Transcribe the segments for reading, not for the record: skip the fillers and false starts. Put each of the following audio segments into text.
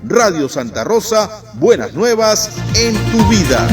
Radio Santa Rosa, buenas nuevas en tu vida.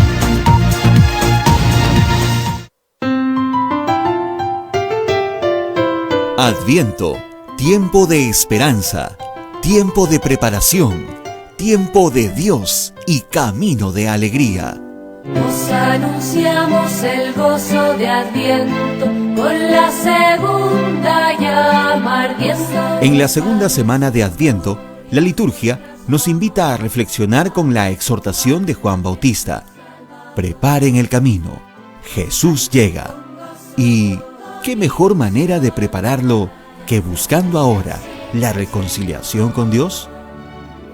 Adviento, tiempo de esperanza, tiempo de preparación, tiempo de Dios y camino de alegría. Nos anunciamos el gozo de Adviento con la segunda llama ardiendo. En la segunda semana de Adviento, la liturgia nos invita a reflexionar con la exhortación de Juan Bautista. Preparen el camino, Jesús llega. Y ¿qué mejor manera de prepararlo que buscando ahora la reconciliación con Dios?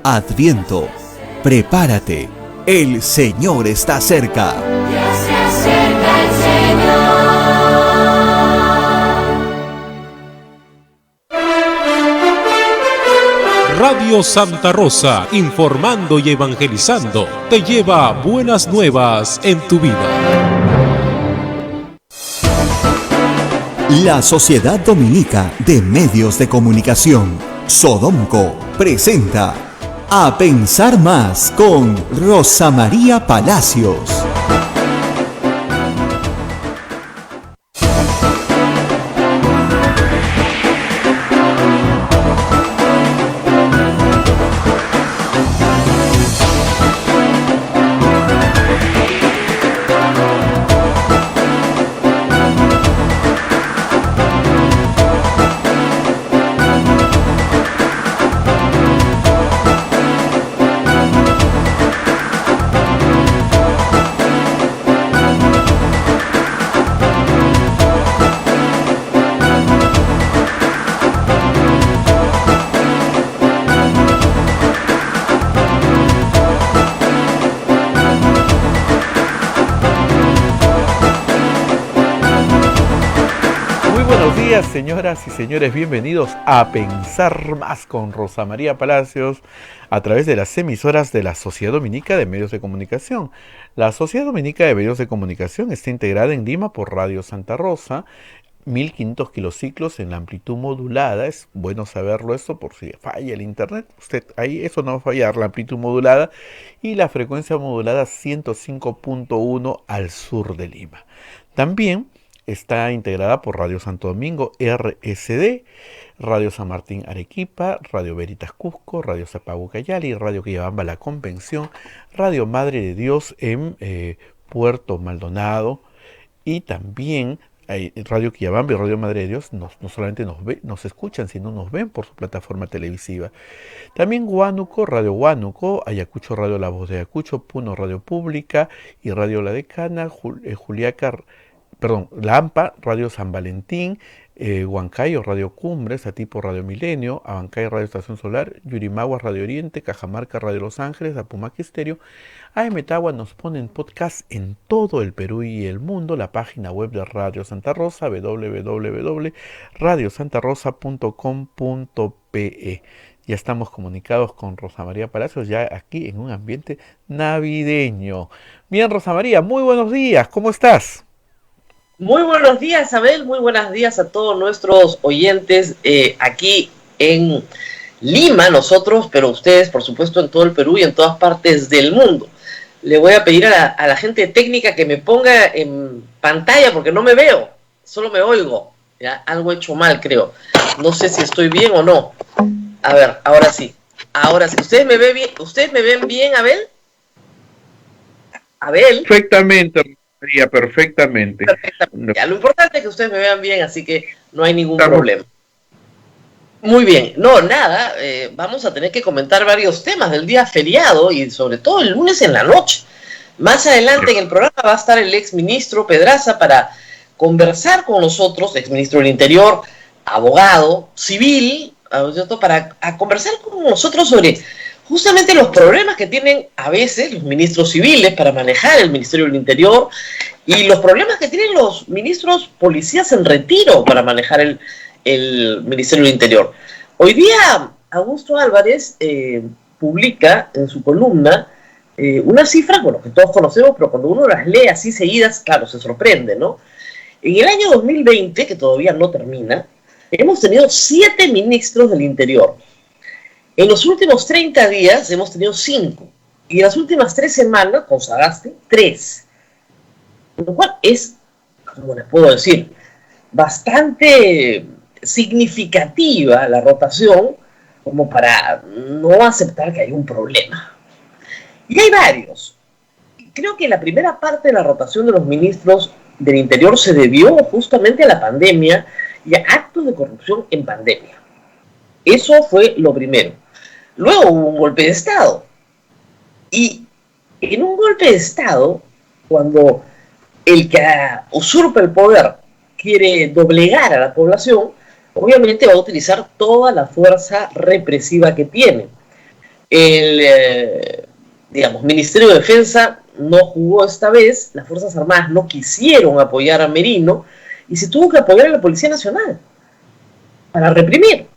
Adviento, prepárate, el Señor está cerca. Ya se acerca el Señor. Radio Santa Rosa, informando y evangelizando, te lleva buenas nuevas en tu vida. La Sociedad Dominica de Medios de Comunicación, Sodomco, presenta A Pensar Más con Rosa María Palacios. Señoras y señores, bienvenidos a Pensar Más con Rosa María Palacios a través de las emisoras de la Sociedad Dominica de Medios de Comunicación. La Sociedad Dominica de Medios de Comunicación está integrada en Lima por Radio Santa Rosa, 1500 kilociclos en la amplitud modulada. Es bueno saberlo esto por si falla el internet. Usted ahí, eso no va a fallar, la amplitud modulada, y la frecuencia modulada 105.1 al sur de Lima. También está integrada por Radio Santo Domingo, RSD, Radio San Martín Arequipa, Radio Veritas Cusco, Radio Sapagu Cayali, Radio Quillabamba La Convención, Radio Madre de Dios en Puerto Maldonado, y también Radio Quillabamba y Radio Madre de Dios no solamente nos escuchan, sino nos ven por su plataforma televisiva. También Huánuco, Radio Huánuco, Ayacucho, Radio La Voz de Ayacucho, Puno, Radio Pública y Radio La Decana, Lampa, Radio San Valentín, Huancayo, Radio Cumbres, Atipo, Radio Milenio, Abancay, Radio Estación Solar, Yurimaguas, Radio Oriente, Cajamarca, Radio Los Ángeles, Apumaque Estéreo. AM Tagua nos pone en podcast en todo el Perú y el mundo. La página web de Radio Santa Rosa, www.radiosantarosa.com.pe. Ya estamos comunicados con Rosa María Palacios, ya aquí en un ambiente navideño. Bien, Rosa María, muy buenos días, ¿cómo estás? Muy buenos días, Abel, muy buenos días a todos nuestros oyentes aquí en Lima, nosotros, pero ustedes, por supuesto, en todo el Perú y en todas partes del mundo. Le voy a pedir a la gente técnica que me ponga en pantalla porque no me veo, solo me oigo. ¿Ya? Algo he hecho mal, creo. No sé si estoy bien o no. A ver, ahora sí. Ahora sí. ¿Ustedes me ven bien? ¿Ustedes me ven bien, Abel? ¿Abel? Perfectamente. Perfectamente. Ya, lo importante es que ustedes me vean bien, así que no hay ningún problema. Muy bien. No, nada, vamos a tener que comentar varios temas del día feriado y sobre todo el lunes en la noche. Más adelante en el programa va a estar el exministro Pedraza para conversar con nosotros, exministro del Interior, abogado, civil, para conversar con nosotros sobre justamente los problemas que tienen a veces los ministros civiles para manejar el Ministerio del Interior y los problemas que tienen los ministros policías en retiro para manejar el Ministerio del Interior. Hoy día Augusto Álvarez publica en su columna unas cifras, bueno, que todos conocemos, pero cuando uno las lee así seguidas, claro, se sorprende, ¿no? En el año 2020, que todavía no termina, hemos tenido 7 ministros del Interior. En los últimos 30 días hemos tenido 5. Y en las últimas 3 semanas, con Sagasti, 3. Lo cual es, como les puedo decir, bastante significativa la rotación como para no aceptar que hay un problema. Y hay varios. Creo que la primera parte de la rotación de los ministros del Interior se debió justamente a la pandemia y a actos de corrupción en pandemia. Eso fue lo primero. Luego hubo un golpe de Estado. Y en un golpe de Estado, cuando el que usurpa el poder quiere doblegar a la población, obviamente va a utilizar toda la fuerza represiva que tiene. El Ministerio de Defensa no jugó esta vez, las Fuerzas Armadas no quisieron apoyar a Merino y se tuvo que apoyar a la Policía Nacional para reprimir.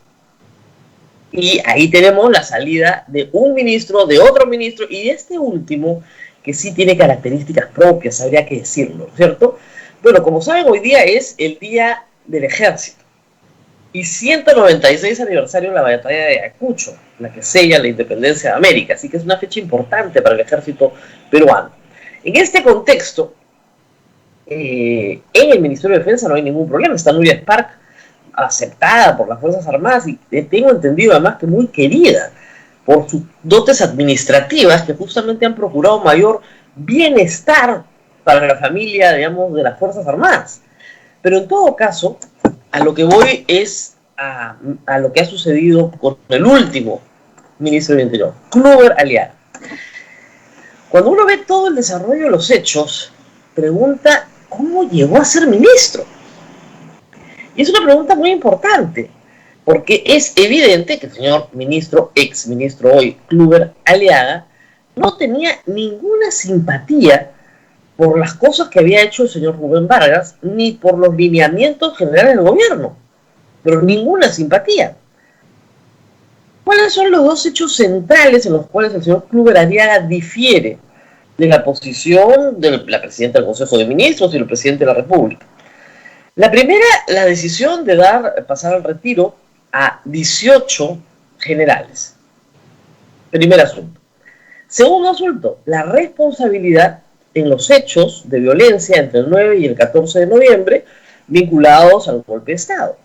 Y ahí tenemos la salida de un ministro, de otro ministro y de este último, que sí tiene características propias, habría que decirlo, ¿cierto? Bueno, como saben, hoy día es el Día del Ejército y 196 aniversario de la batalla de Ayacucho, la que sella la independencia de América, así que es una fecha importante para el ejército peruano. En este contexto, en el Ministerio de Defensa no hay ningún problema, está Nuria Spark, aceptada por las Fuerzas Armadas y tengo entendido además que muy querida por sus dotes administrativas que justamente han procurado mayor bienestar para la familia, digamos, de las Fuerzas Armadas. Pero en todo caso, a lo que voy es a lo que ha sucedido con el último ministro del Interior, Kluber Aliaga. Cuando uno ve todo el desarrollo de los hechos, pregunta cómo llegó a ser ministro. Y es una pregunta muy importante, porque es evidente que el señor ministro, ex ministro hoy, Kluber Aliaga, no tenía ninguna simpatía por las cosas que había hecho el señor Rubén Vargas, ni por los lineamientos generales del gobierno, pero ninguna simpatía. ¿Cuáles son los dos hechos centrales en los cuales el señor Kluber Aliaga difiere de la posición de la presidenta del Consejo de Ministros y el presidente de la República? La primera, la decisión de pasar al retiro a 18 generales. Primer asunto. Segundo asunto, la responsabilidad en los hechos de violencia entre el 9 y el 14 de noviembre vinculados al golpe de Estado.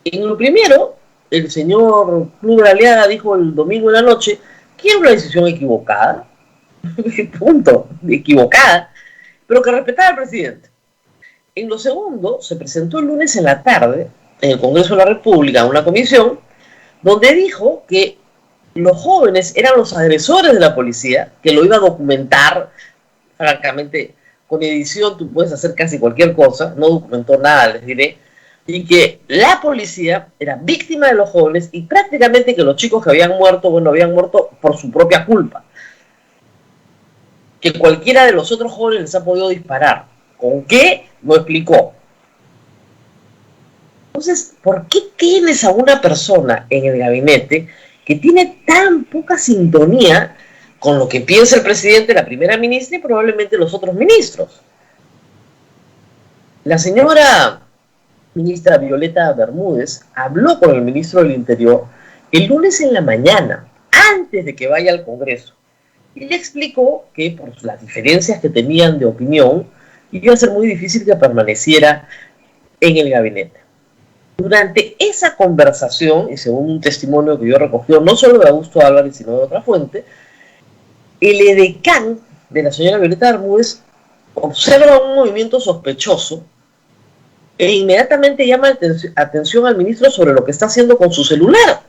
En lo primero, el señor Kluber Aliaga dijo el domingo en la noche que era una decisión equivocada, punto, equivocada, pero que respetaba al presidente. En lo segundo, se presentó el lunes en la tarde en el Congreso de la República una comisión donde dijo que los jóvenes eran los agresores de la policía, que lo iba a documentar, francamente, con edición tú puedes hacer casi cualquier cosa, no documentó nada, les diré, y que la policía era víctima de los jóvenes y prácticamente que los chicos que habían muerto por su propia culpa. Que cualquiera de los otros jóvenes les ha podido disparar. ¿Con qué? No explicó. Entonces, ¿por qué tienes a una persona en el gabinete que tiene tan poca sintonía con lo que piensa el presidente, la primera ministra y probablemente los otros ministros? La señora ministra Violeta Bermúdez habló con el ministro del Interior el lunes en la mañana, antes de que vaya al Congreso, y le explicó que por las diferencias que tenían de opinión, iba a ser muy difícil que permaneciera en el gabinete. Durante esa conversación, y según un testimonio que yo recogí, no solo de Augusto Álvarez, sino de otra fuente, el edecán de la señora Violeta Bermúdez observa un movimiento sospechoso e inmediatamente llama atención al ministro sobre lo que está haciendo con su celular.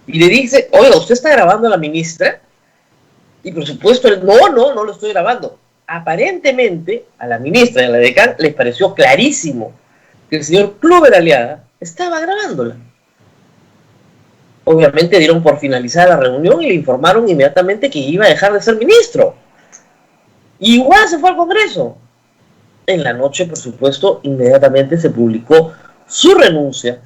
Y le dice, oiga, ¿usted está grabando a la ministra? Y por supuesto, él, no lo estoy grabando. Aparentemente, a la ministra y a la edecán les pareció clarísimo que el señor Kluber Aliaga estaba grabándola. Obviamente dieron por finalizada la reunión y le informaron inmediatamente que iba a dejar de ser ministro. Y igual se fue al Congreso. En la noche, por supuesto, inmediatamente se publicó su renuncia,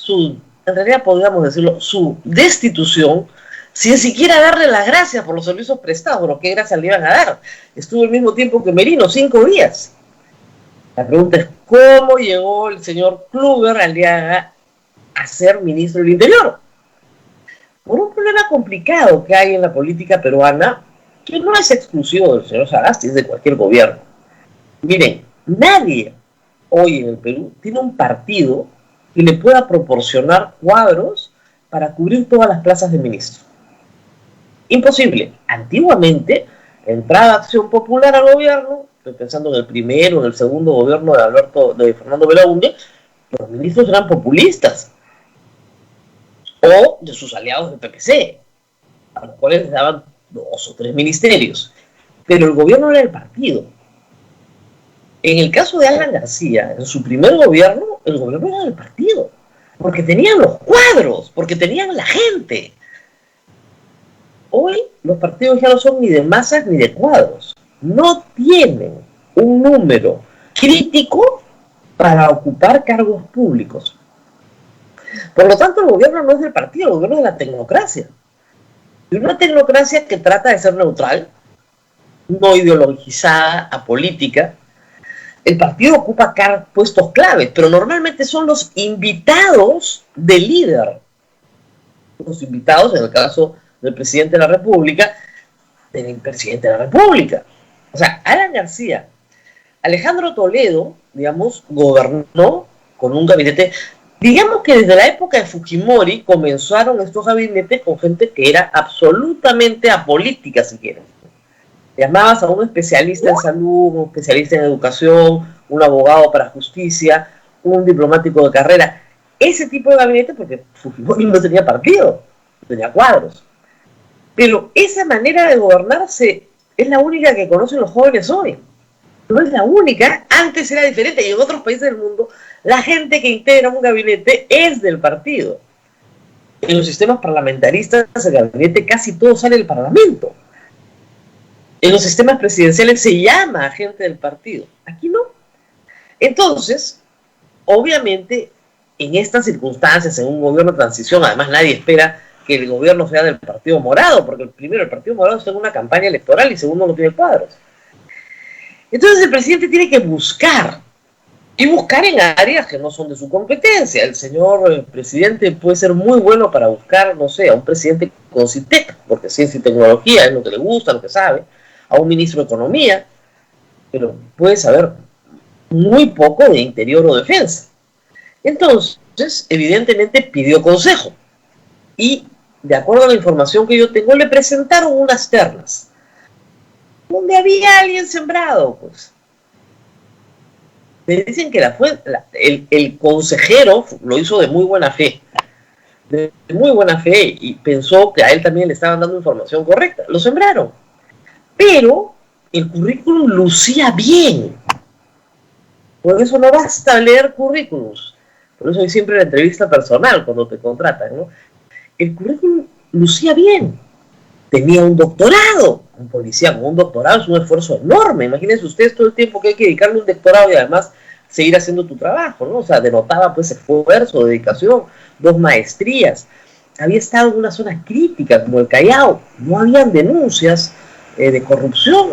en realidad podríamos decirlo, su destitución, sin siquiera darle las gracias por los servicios prestados. Bueno, ¿qué gracias le iban a dar? Estuvo el mismo tiempo que Merino, 5 días. La pregunta es, ¿cómo llegó el señor Kluber Aliaga a ser ministro del Interior? por un problema complicado que hay en la política peruana, que no es exclusivo del señor Sagasti, es de cualquier gobierno. Miren, nadie hoy en el Perú tiene un partido que le pueda proporcionar cuadros para cubrir todas las plazas de ministro. Imposible. Antiguamente, entraba Acción Popular al gobierno, estoy pensando en el primero, en el segundo gobierno de Fernando Belaúnde, los ministros eran populistas, o de sus aliados del PPC, a los cuales les daban 2 o 3 ministerios. Pero el gobierno era el partido. En el caso de Alan García, en su primer gobierno, el gobierno era del partido, porque tenían los cuadros, porque tenían la gente. Hoy los partidos ya no son ni de masas ni de cuadros. No tienen un número crítico para ocupar cargos públicos. Por lo tanto, el gobierno no es del partido, el gobierno es de la tecnocracia. Y una tecnocracia que trata de ser neutral, no ideologizada, apolítica. El partido ocupa puestos claves, pero normalmente son los invitados del líder. Los invitados, en el caso del presidente de la República, del presidente de la República. O sea, Alan García, Alejandro Toledo, digamos, gobernó con un gabinete. Digamos que desde la época de Fujimori comenzaron estos gabinetes con gente que era absolutamente apolítica, si quieren. Llamabas a un especialista en salud, un especialista en educación, un abogado para justicia, un diplomático de carrera. Ese tipo de gabinete, porque Fujimori no tenía partido, no tenía cuadros. Pero esa manera de gobernarse es la única que conocen los jóvenes hoy. No es la única, antes era diferente, y en otros países del mundo la gente que integra un gabinete es del partido. En los sistemas parlamentaristas el gabinete casi todo sale del parlamento. En los sistemas presidenciales se llama a gente del partido. Aquí no. Entonces, obviamente, en estas circunstancias, en un gobierno de transición, además nadie espera que el gobierno sea del Partido Morado, porque primero, el Partido Morado está en una campaña electoral y segundo, no tiene cuadros. Entonces el presidente tiene que buscar, y buscar en áreas que no son de su competencia. El señor presidente puede ser muy bueno para buscar, no sé, a un presidente con CITEC, porque ciencia y tecnología es lo que le gusta, lo que sabe, a un ministro de Economía, pero puede saber muy poco de interior o defensa. Entonces, evidentemente pidió consejo, y de acuerdo a la información que yo tengo, le presentaron unas ternas donde había alguien sembrado, pues. Me dicen que el consejero lo hizo de muy buena fe, y pensó que a él también le estaban dando información correcta. Lo sembraron, pero el currículum lucía bien. Por eso no basta leer currículums. Por eso hay siempre la entrevista personal cuando te contratan, ¿no? El currículum lucía bien. Tenía un doctorado. Un policía con un doctorado es un esfuerzo enorme. Imagínense ustedes todo el tiempo que hay que dedicarle un doctorado y además seguir haciendo tu trabajo, ¿no? O sea, denotaba pues esfuerzo, dedicación, 2 maestrías. Había estado en una zona crítica como el Callao. No habían denuncias de corrupción.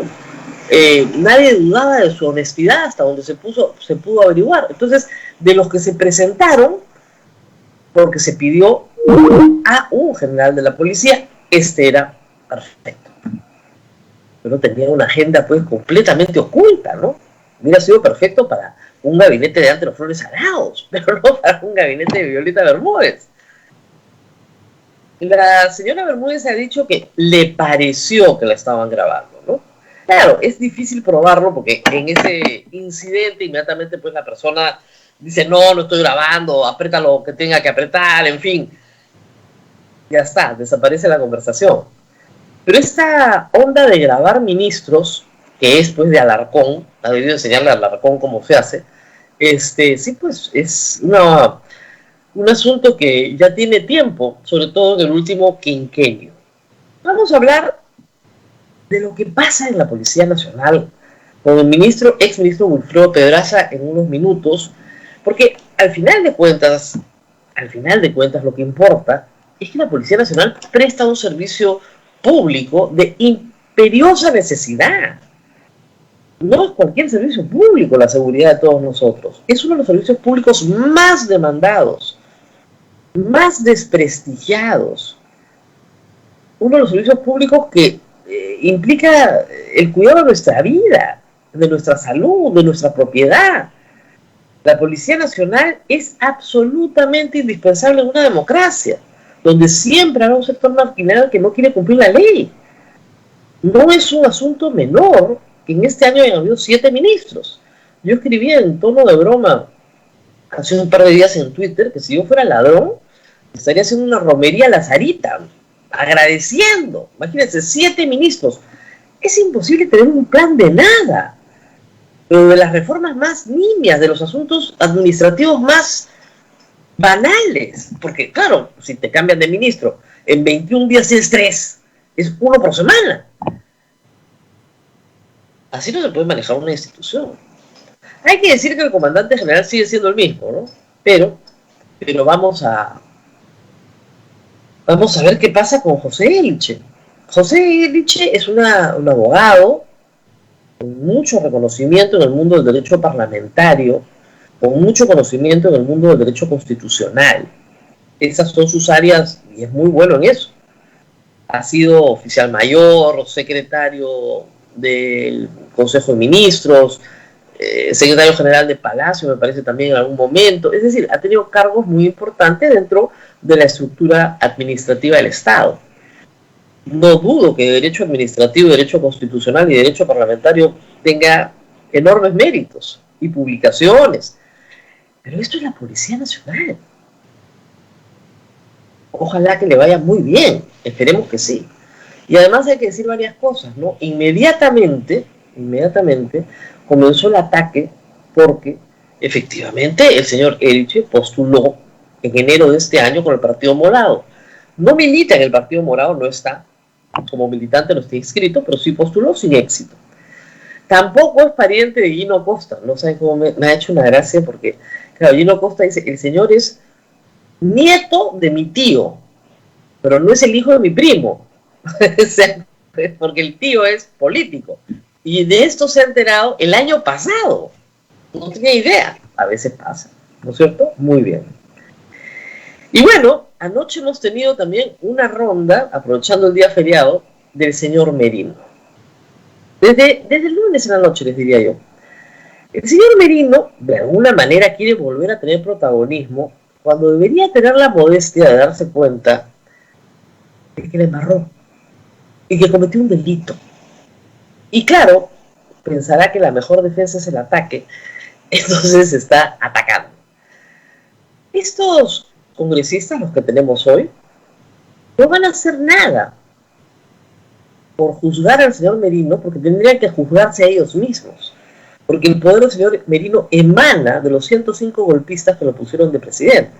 Nadie dudaba de su honestidad hasta donde se pudo averiguar. Entonces, de los que se presentaron, porque se pidió a un general de la policía, este era perfecto. Pero tenía una agenda pues completamente oculta, ¿no? Hubiera sido perfecto para un gabinete de Antero Flores Arauz, pero no para un gabinete de Violeta Bermúdez. La señora Bermúdez ha dicho que le pareció que la estaban grabando, ¿no? Claro, es difícil probarlo porque en ese incidente inmediatamente pues la persona dice no estoy grabando, aprieta lo que tenga que apretar, en fin. Ya está, desaparece la conversación. Pero esta onda de grabar ministros, que es pues de Alarcón, ha debido enseñarle a Alarcón cómo se hace, sí pues es un asunto que ya tiene tiempo, sobre todo en el último quinquenio. Vamos a hablar de lo que pasa en la Policía Nacional con el ex ministro Wilfredo Pedraza en unos minutos, porque al final de cuentas lo que importa es que la Policía Nacional presta un servicio público de imperiosa necesidad. No es cualquier servicio público la seguridad de todos nosotros. Es uno de los servicios públicos más demandados, más desprestigiados. uno de los servicios públicos que implica el cuidado de nuestra vida, de nuestra salud, de nuestra propiedad. La Policía Nacional es absolutamente indispensable en una democracia, donde siempre habrá un sector marginal que no quiere cumplir la ley. No es un asunto menor que en este año hayan habido 7 ministros. Yo escribí en tono de broma hace un par de días en Twitter que si yo fuera ladrón, estaría haciendo una romería lazarita, agradeciendo. Imagínense, 7 ministros. Es imposible tener un plan de nada. Pero de las reformas más nimias, de los asuntos administrativos más banales. Porque, claro, si te cambian de ministro, en 21 días tienes 3. Es 1 por semana. Así no se puede manejar una institución. Hay que decir que el comandante general sigue siendo el mismo, ¿no? Pero vamos a ver qué pasa con José Elche. José Elche es un abogado con mucho reconocimiento en el mundo del derecho parlamentario, con mucho conocimiento en el mundo del derecho constitucional. Esas son sus áreas y es muy bueno en eso. Ha sido oficial mayor, secretario del Consejo de Ministros, secretario general de Palacio, me parece también en algún momento. Es decir, ha tenido cargos muy importantes dentro de la estructura administrativa del Estado. No dudo que derecho administrativo, derecho constitucional y derecho parlamentario tenga enormes méritos y publicaciones. Pero esto es la Policía Nacional. Ojalá que le vaya muy bien, esperemos que sí. Y además hay que decir varias cosas, ¿no? Inmediatamente comenzó el ataque porque efectivamente el señor Elche postuló en enero de este año con el Partido Morado. No milita en el Partido Morado, no está, como militante no está inscrito, pero sí postuló sin éxito. Tampoco es pariente de Gino Costa, no saben cómo me ha hecho una gracia porque, claro, Gino Costa dice, el señor es nieto de mi tío, pero no es el hijo de mi primo. O sea, porque el tío es político. Y de esto se ha enterado el año pasado. No tenía idea. A veces pasa, ¿no es cierto? Muy bien. Y bueno, anoche hemos tenido también una ronda, aprovechando el día feriado, del señor Merino. Desde el lunes en la noche, les diría yo. El señor Merino, de alguna manera, quiere volver a tener protagonismo cuando debería tener la modestia de darse cuenta de que le embarró y que cometió un delito. Y claro, pensará que la mejor defensa es el ataque, entonces está atacando. Estos congresistas, los que tenemos hoy, no van a hacer nada por juzgar al señor Merino, porque tendrían que juzgarse a ellos mismos. Porque el poder del señor Merino emana de los 105 golpistas que lo pusieron de presidente.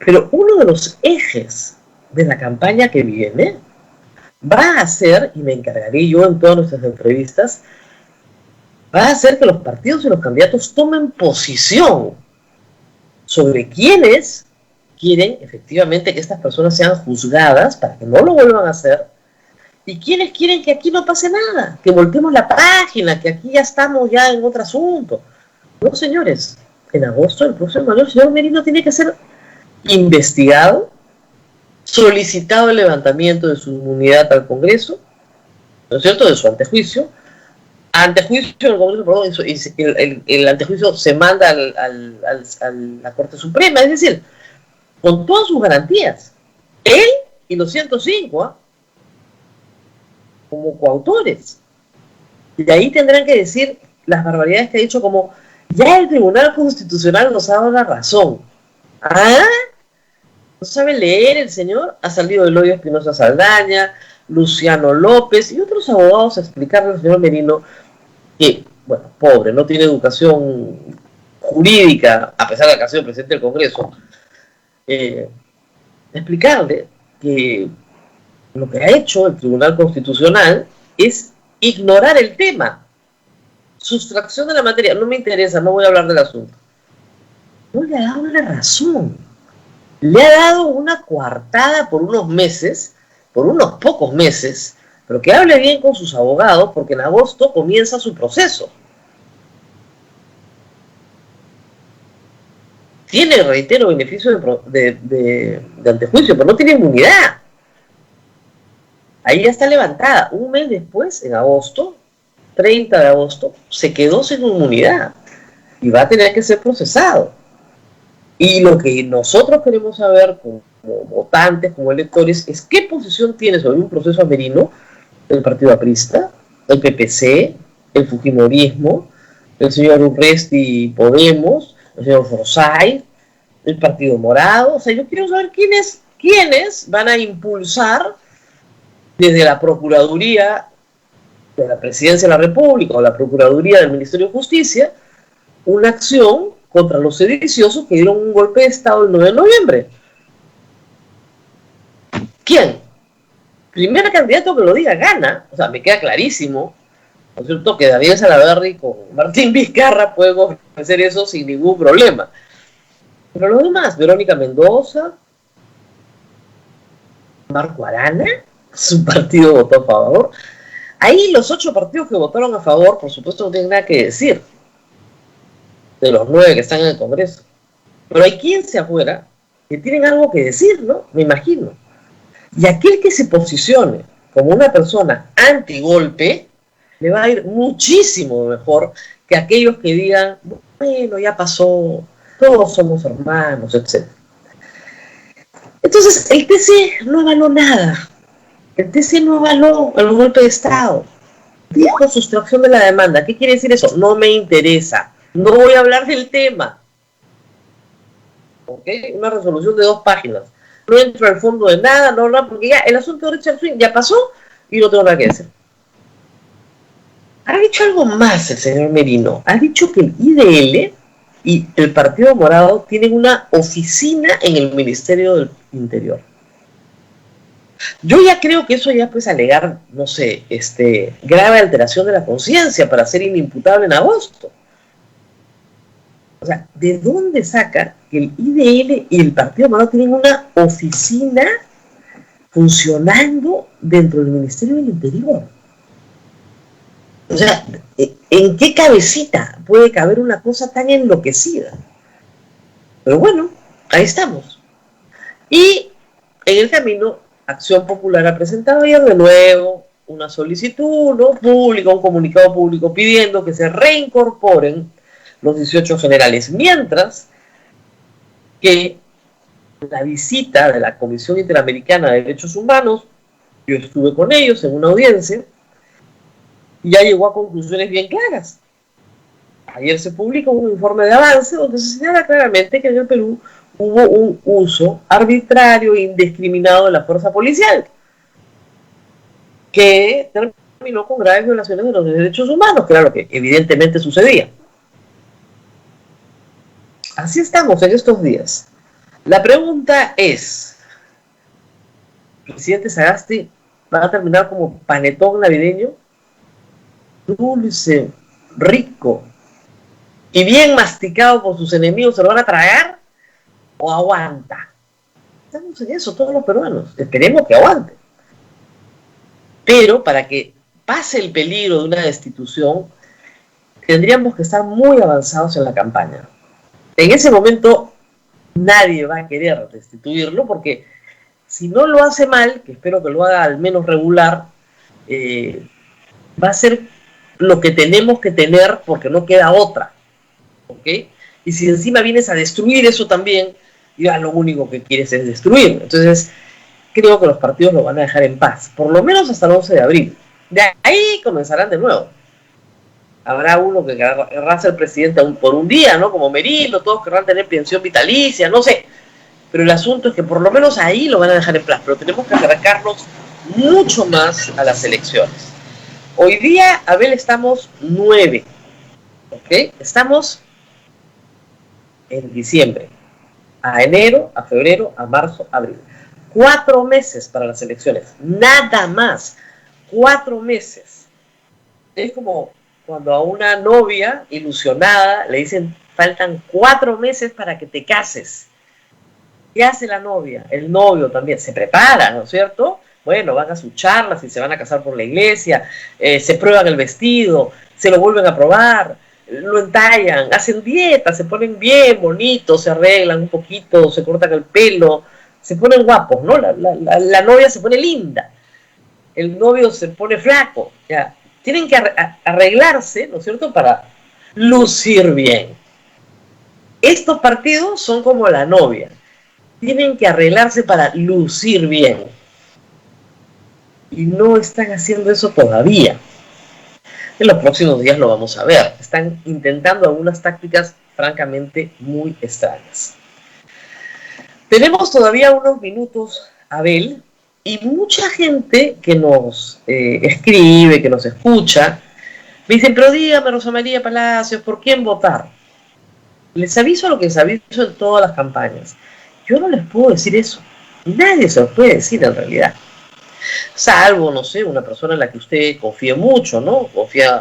Pero uno de los ejes de la campaña que viene va a ser, y me encargaré yo en todas nuestras entrevistas, va a hacer que los partidos y los candidatos tomen posición sobre quiénes quieren efectivamente que estas personas sean juzgadas para que no lo vuelvan a hacer, y quiénes quieren que aquí no pase nada, que volteemos la página, que aquí ya estamos ya en otro asunto. No, señores, en agosto del próximo año el señor Merino tiene que ser investigado, solicitado el levantamiento de su inmunidad al Congreso, ¿no es cierto?, de su antejuicio. Antejuicio del Congreso, perdón, el antejuicio se manda a la Corte Suprema, es decir, con todas sus garantías. Él y los 105, como coautores. Y de ahí tendrán que decir las barbaridades que ha dicho, como, ya el Tribunal Constitucional nos ha dado la razón. ¿Ah? ¿No sabe leer el señor? Ha salido Eloy Espinosa Saldaña, Luciano López y otros abogados a explicarle al señor Merino que, bueno, pobre, no tiene educación jurídica, a pesar de que ha sido presidente del Congreso, explicarle que lo que ha hecho el Tribunal Constitucional es ignorar el tema, sustracción de la materia. No me interesa, no voy a hablar del asunto. No le ha dado la razón. Le ha dado una coartada por unos meses, por unos pocos meses, pero que hable bien con sus abogados, porque en agosto comienza su proceso. Tiene, reitero, beneficio de antejuicio, pero no tiene inmunidad. Ahí ya está levantada. Un mes después, en agosto, 30 de agosto, se quedó sin inmunidad y va a tener que ser procesado. Y lo que nosotros queremos saber como votantes, como electores, es qué posición tiene sobre un proceso amerino el Partido Aprista, el PPC, el Fujimorismo, el señor Urresti Podemos, el señor Forsyth, el Partido Morado. O sea, yo quiero saber quiénes van a impulsar desde la Procuraduría de la Presidencia de la República o la Procuraduría del Ministerio de Justicia una acción contra los sediciosos que dieron un golpe de Estado el 9 de noviembre. ¿Quién? Primer candidato que lo diga gana. O sea, me queda clarísimo, ¿no es cierto?, que Daniel Salaverry con Martín Vizcarra pueden hacer eso sin ningún problema. Pero los demás, Verónica Mendoza, Marco Arana, su partido votó a favor. Ahí los 8 partidos que votaron a favor, por supuesto, no tienen nada que decir de los 9 que están en el Congreso. Pero hay 15 afuera que tienen algo que decir, ¿no? Me imagino. Y aquel que se posicione como una persona antigolpe, le va a ir muchísimo mejor que aquellos que digan, bueno, ya pasó, todos somos hermanos, etc. Entonces, el TC no avaló nada. El TC no avaló el golpe de Estado. Dijo sustracción de la demanda. ¿Qué quiere decir eso? No me interesa. No voy a hablar del tema. ¿Ok? Una resolución de 2 páginas. No entro al fondo de nada, porque ya el asunto de Richard Swing ya pasó y no tengo nada que decir. Ha dicho algo más el señor Merino. Ha dicho que el IDL y el Partido Morado tienen una oficina en el Ministerio del Interior. Yo ya creo que eso ya puede alegar, no sé, grave alteración de la conciencia para ser inimputable en agosto. O sea, ¿de dónde saca que el IDL y el Partido Morado tienen una oficina funcionando dentro del Ministerio del Interior? O sea, ¿en qué cabecita puede caber una cosa tan enloquecida? Pero bueno, ahí estamos. Y en el camino, Acción Popular ha presentado ayer de nuevo una solicitud, ¿no?, pública, un comunicado público pidiendo que se reincorporen los 18 generales, mientras que la visita de la Comisión Interamericana de Derechos Humanos, yo estuve con ellos en una audiencia, y ya llegó a conclusiones bien claras. Ayer se publicó un informe de avance donde se señala claramente que en el Perú hubo un uso arbitrario e indiscriminado de la fuerza policial, que terminó con graves violaciones de los derechos humanos, que era lo que evidentemente sucedía. Así estamos en estos días. La pregunta es, ¿el presidente Sagasti va a terminar como panetón navideño? Dulce, rico y bien masticado por sus enemigos, ¿se lo van a tragar o aguanta? Estamos en eso todos los peruanos, esperemos que aguante. Pero para que pase el peligro de una destitución, tendríamos que estar muy avanzados en la campaña. En ese momento nadie va a querer destituirlo, porque si no lo hace mal, que espero que lo haga al menos regular, va a ser lo que tenemos que tener porque no queda otra, ¿ok? Y si encima vienes a destruir eso también, ya lo único que quieres es destruir. Entonces, creo que los partidos lo van a dejar en paz, por lo menos hasta el 11 de abril. De ahí comenzarán de nuevo. Habrá uno que querrá ser presidente por un día, ¿no? Como Merino, todos querrán tener pensión vitalicia, no sé. Pero el asunto es que por lo menos ahí lo van a dejar en paz, pero tenemos que acercarnos mucho más a las elecciones. Hoy día, Abel, estamos 9, ¿ok? Estamos en diciembre, a enero, a febrero, a marzo, a abril. 4 meses para las elecciones, nada más, 4 meses. Es como cuando a una novia ilusionada le dicen, faltan 4 meses para que te cases. ¿Qué hace la novia? El novio también se prepara, ¿no es cierto? Bueno, van a sus charlas y se van a casar por la iglesia, se prueban el vestido, se lo vuelven a probar, lo entallan, hacen dieta, se ponen bien bonitos, se arreglan un poquito, se cortan el pelo, se ponen guapos, ¿no? La novia se pone linda. el novio se pone flaco, ya. Tienen que arreglarse, ¿no es cierto?, para lucir bien. Estos partidos son como la novia. Tienen que arreglarse para lucir bien. Y no están haciendo eso todavía. En los próximos días lo vamos a ver. Están intentando algunas tácticas francamente muy extrañas. Tenemos todavía unos minutos, Abel, y mucha gente que nos escribe, que nos escucha, me dicen, pero dígame, Rosa María Palacios, ¿por quién votar? Les aviso lo que les aviso en todas las campañas. Yo no les puedo decir eso. Nadie se lo puede decir en realidad. Salvo, no sé, una persona en la que usted confíe mucho, ¿no?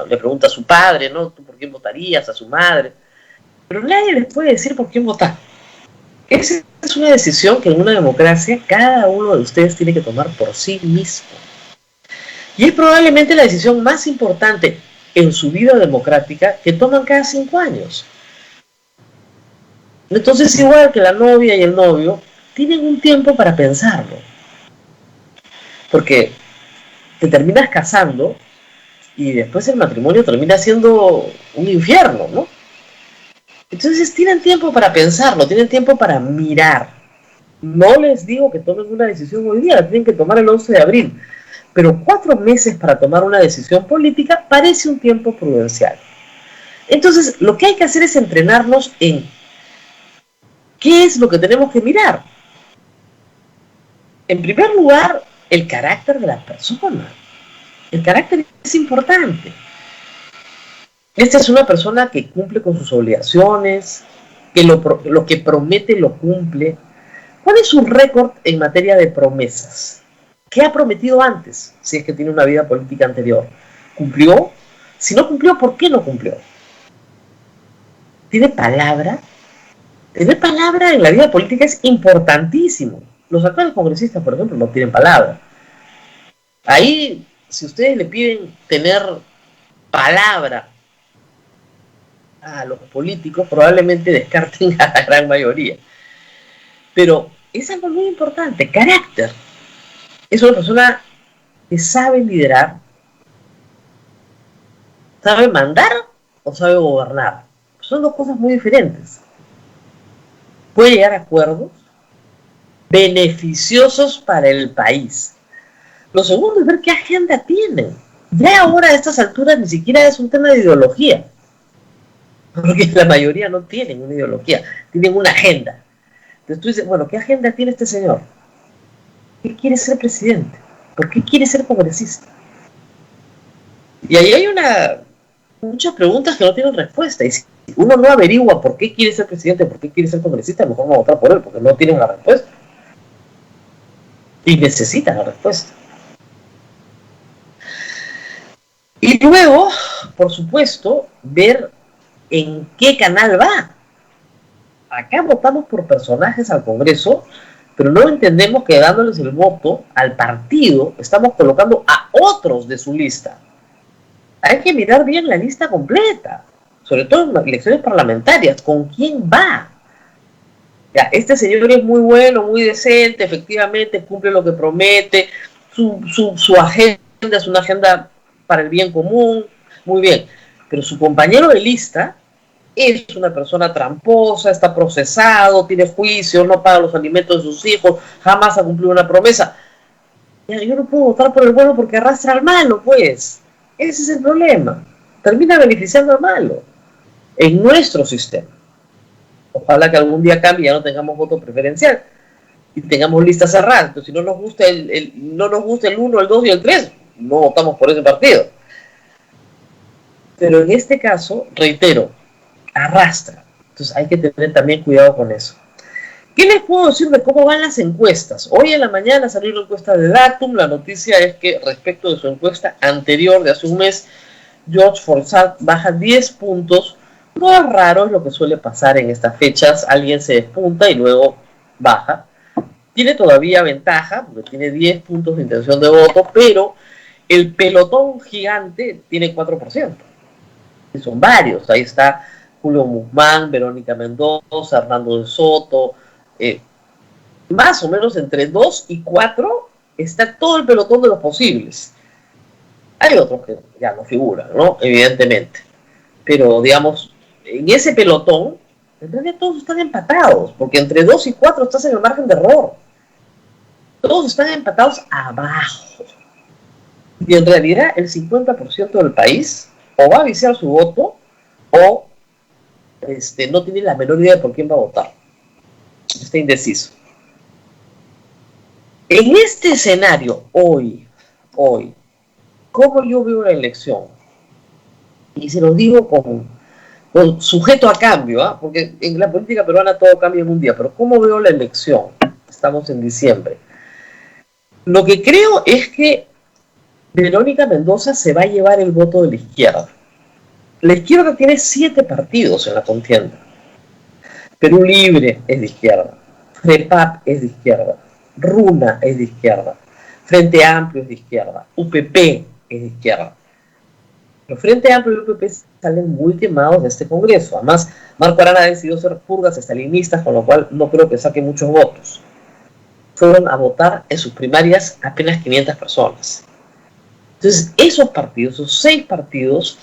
Le pregunta a su padre, ¿no? ¿Tú por quién votarías? A su madre. Pero nadie les puede decir por quién votar. Esa es una decisión que en una democracia cada uno de ustedes tiene que tomar por sí mismo. Y es probablemente la decisión más importante en su vida democrática que toman cada 5 años. Entonces, igual que la novia y el novio, tienen un tiempo para pensarlo. Porque te terminas casando y después el matrimonio termina siendo un infierno, ¿no? Entonces tienen tiempo para pensarlo, tienen tiempo para mirar. No les digo que tomen una decisión hoy día, la tienen que tomar el 11 de abril. Pero 4 meses para tomar una decisión política parece un tiempo prudencial. Entonces, lo que hay que hacer es entrenarnos en qué es lo que tenemos que mirar. En primer lugar, el carácter de la persona. El carácter es importante. Esta es una persona que cumple con sus obligaciones, que lo que promete lo cumple. ¿Cuál es su récord en materia de promesas? ¿Qué ha prometido antes? Si es que tiene una vida política anterior. ¿Cumplió? Si no cumplió, ¿por qué no cumplió? ¿Tiene palabra? Tener palabra en la vida política es importantísimo. Los actuales congresistas, por ejemplo, no tienen palabra. Ahí, si ustedes le piden tener palabra a los políticos, probablemente descarten a la gran mayoría. Pero es algo muy importante, carácter. Es una persona que sabe liderar, sabe mandar o sabe gobernar. Son 2 cosas muy diferentes. Puede llegar a acuerdos beneficiosos para el país. Lo segundo es ver qué agenda tienen. Ya ahora a estas alturas ni siquiera es un tema de ideología, porque la mayoría no tienen una ideología, tienen una agenda. Entonces tú dices, bueno, ¿qué agenda tiene este señor? ¿Qué quiere ser presidente? ¿Por qué quiere ser congresista? Y ahí hay muchas preguntas que no tienen respuesta. Y si uno no averigua por qué quiere ser presidente, por qué quiere ser congresista, a lo mejor no va a votar por él, porque no tienen la respuesta. Y necesitan la respuesta. Y luego, por supuesto, ver en qué canal va. Acá votamos por personajes al Congreso, pero no entendemos que dándoles el voto al partido, estamos colocando a otros de su lista. Hay que mirar bien la lista completa, sobre todo en las elecciones parlamentarias, ¿con quién va? Ya, este señor es muy bueno, muy decente, efectivamente cumple lo que promete, su agenda es una agenda para el bien común, muy bien, pero su compañero de lista es una persona tramposa, está procesado, tiene juicio, no paga los alimentos de sus hijos, jamás ha cumplido una promesa. Ya, yo no puedo votar por el bueno porque arrastra al malo, pues. Ese es el problema. Termina beneficiando al malo en nuestro sistema. Ojalá que algún día cambie y ya no tengamos voto preferencial y tengamos listas cerradas. Entonces, si no nos gusta no nos gusta el 1, el 2 y el 3, no votamos por ese partido. Pero en este caso, reitero, arrastra. Entonces hay que tener también cuidado con eso. ¿Qué les puedo decir de cómo van las encuestas? Hoy en la mañana salió la encuesta de Datum. La noticia es que respecto de su encuesta anterior de hace un mes, George Forsyth baja 10 puntos. No es raro, es lo que suele pasar en estas fechas. Alguien se despunta y luego baja. Tiene todavía ventaja, porque tiene 10 puntos de intención de voto, pero el pelotón gigante tiene 4%. Y son varios. Ahí está Julio Guzmán, Verónica Mendoza, Hernando de Soto. Más o menos entre 2 y 4 está todo el pelotón de los posibles. Hay otros que ya no figuran, ¿no? Evidentemente. Pero, digamos, en ese pelotón, en realidad todos están empatados, porque entre 2 y 4 estás en el margen de error. Todos están empatados abajo. Y en realidad el 50% del país o va a viciar su voto o no tiene la menor idea de por quién va a votar. Está indeciso. En este escenario, hoy, ¿cómo yo veo la elección? Y se lo digo con sujeto a cambio, ¿eh? Porque en la política peruana todo cambia en un día, pero ¿cómo veo la elección? Estamos en diciembre. Lo que creo es que Verónica Mendoza se va a llevar el voto de la izquierda. La izquierda tiene 7 partidos en la contienda. Perú Libre es de izquierda, FREPAP es de izquierda, RUNA es de izquierda, Frente Amplio es de izquierda, UPP es de izquierda. Los Frente Amplio y UPP salen muy quemados de este Congreso. Además, Marco Arana ha decidido hacer purgas estalinistas, con lo cual no creo que saque muchos votos. Fueron a votar en sus primarias apenas 500 personas. Entonces, esos partidos, esos 6 partidos,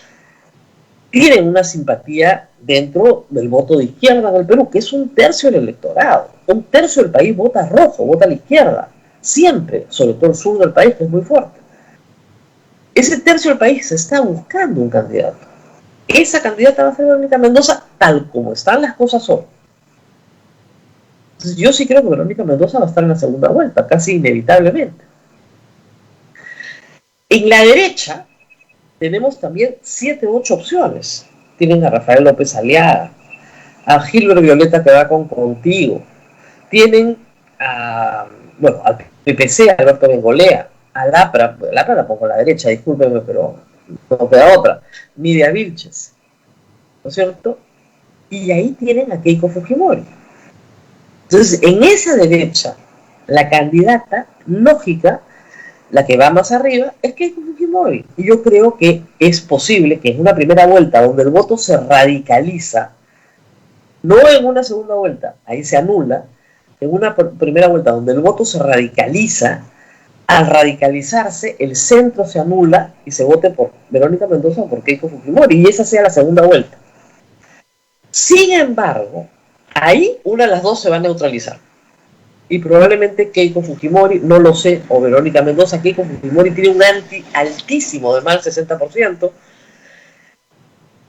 tienen una simpatía dentro del voto de izquierda en el Perú, que es 1/3 del electorado. 1/3 del país vota rojo, vota a la izquierda. Siempre, sobre todo el sur del país, que es muy fuerte. Ese 1/3 del país está buscando un candidato. Esa candidata va a ser Verónica Mendoza, tal como están las cosas hoy. Entonces, yo sí creo que Verónica Mendoza va a estar en la segunda vuelta, casi inevitablemente. En la derecha tenemos también 7 u 8 opciones. Tienen a Rafael López Aliaga, a Gilbert Violeta, que va con Contigo. Tienen al PPC, Alberto Bengolea, a Lapra la pongo a la derecha, discúlpenme, pero no queda otra. Nidia Vilches, ¿no es cierto? Y ahí tienen a Keiko Fujimori. Entonces, en esa derecha, la candidata lógica, la que va más arriba, es Keiko Fujimori. Y yo creo que es posible que en una primera vuelta donde el voto se radicaliza, no en una segunda vuelta, ahí se anula, en una primera vuelta donde el voto se radicaliza, al radicalizarse el centro se anula y se vote por Verónica Mendoza o por Keiko Fujimori, y esa sea la segunda vuelta. Sin embargo, ahí una de las dos se va a neutralizar. Y probablemente Keiko Fujimori, no lo sé, o Verónica Mendoza. Keiko Fujimori tiene un altísimo de más del 60%.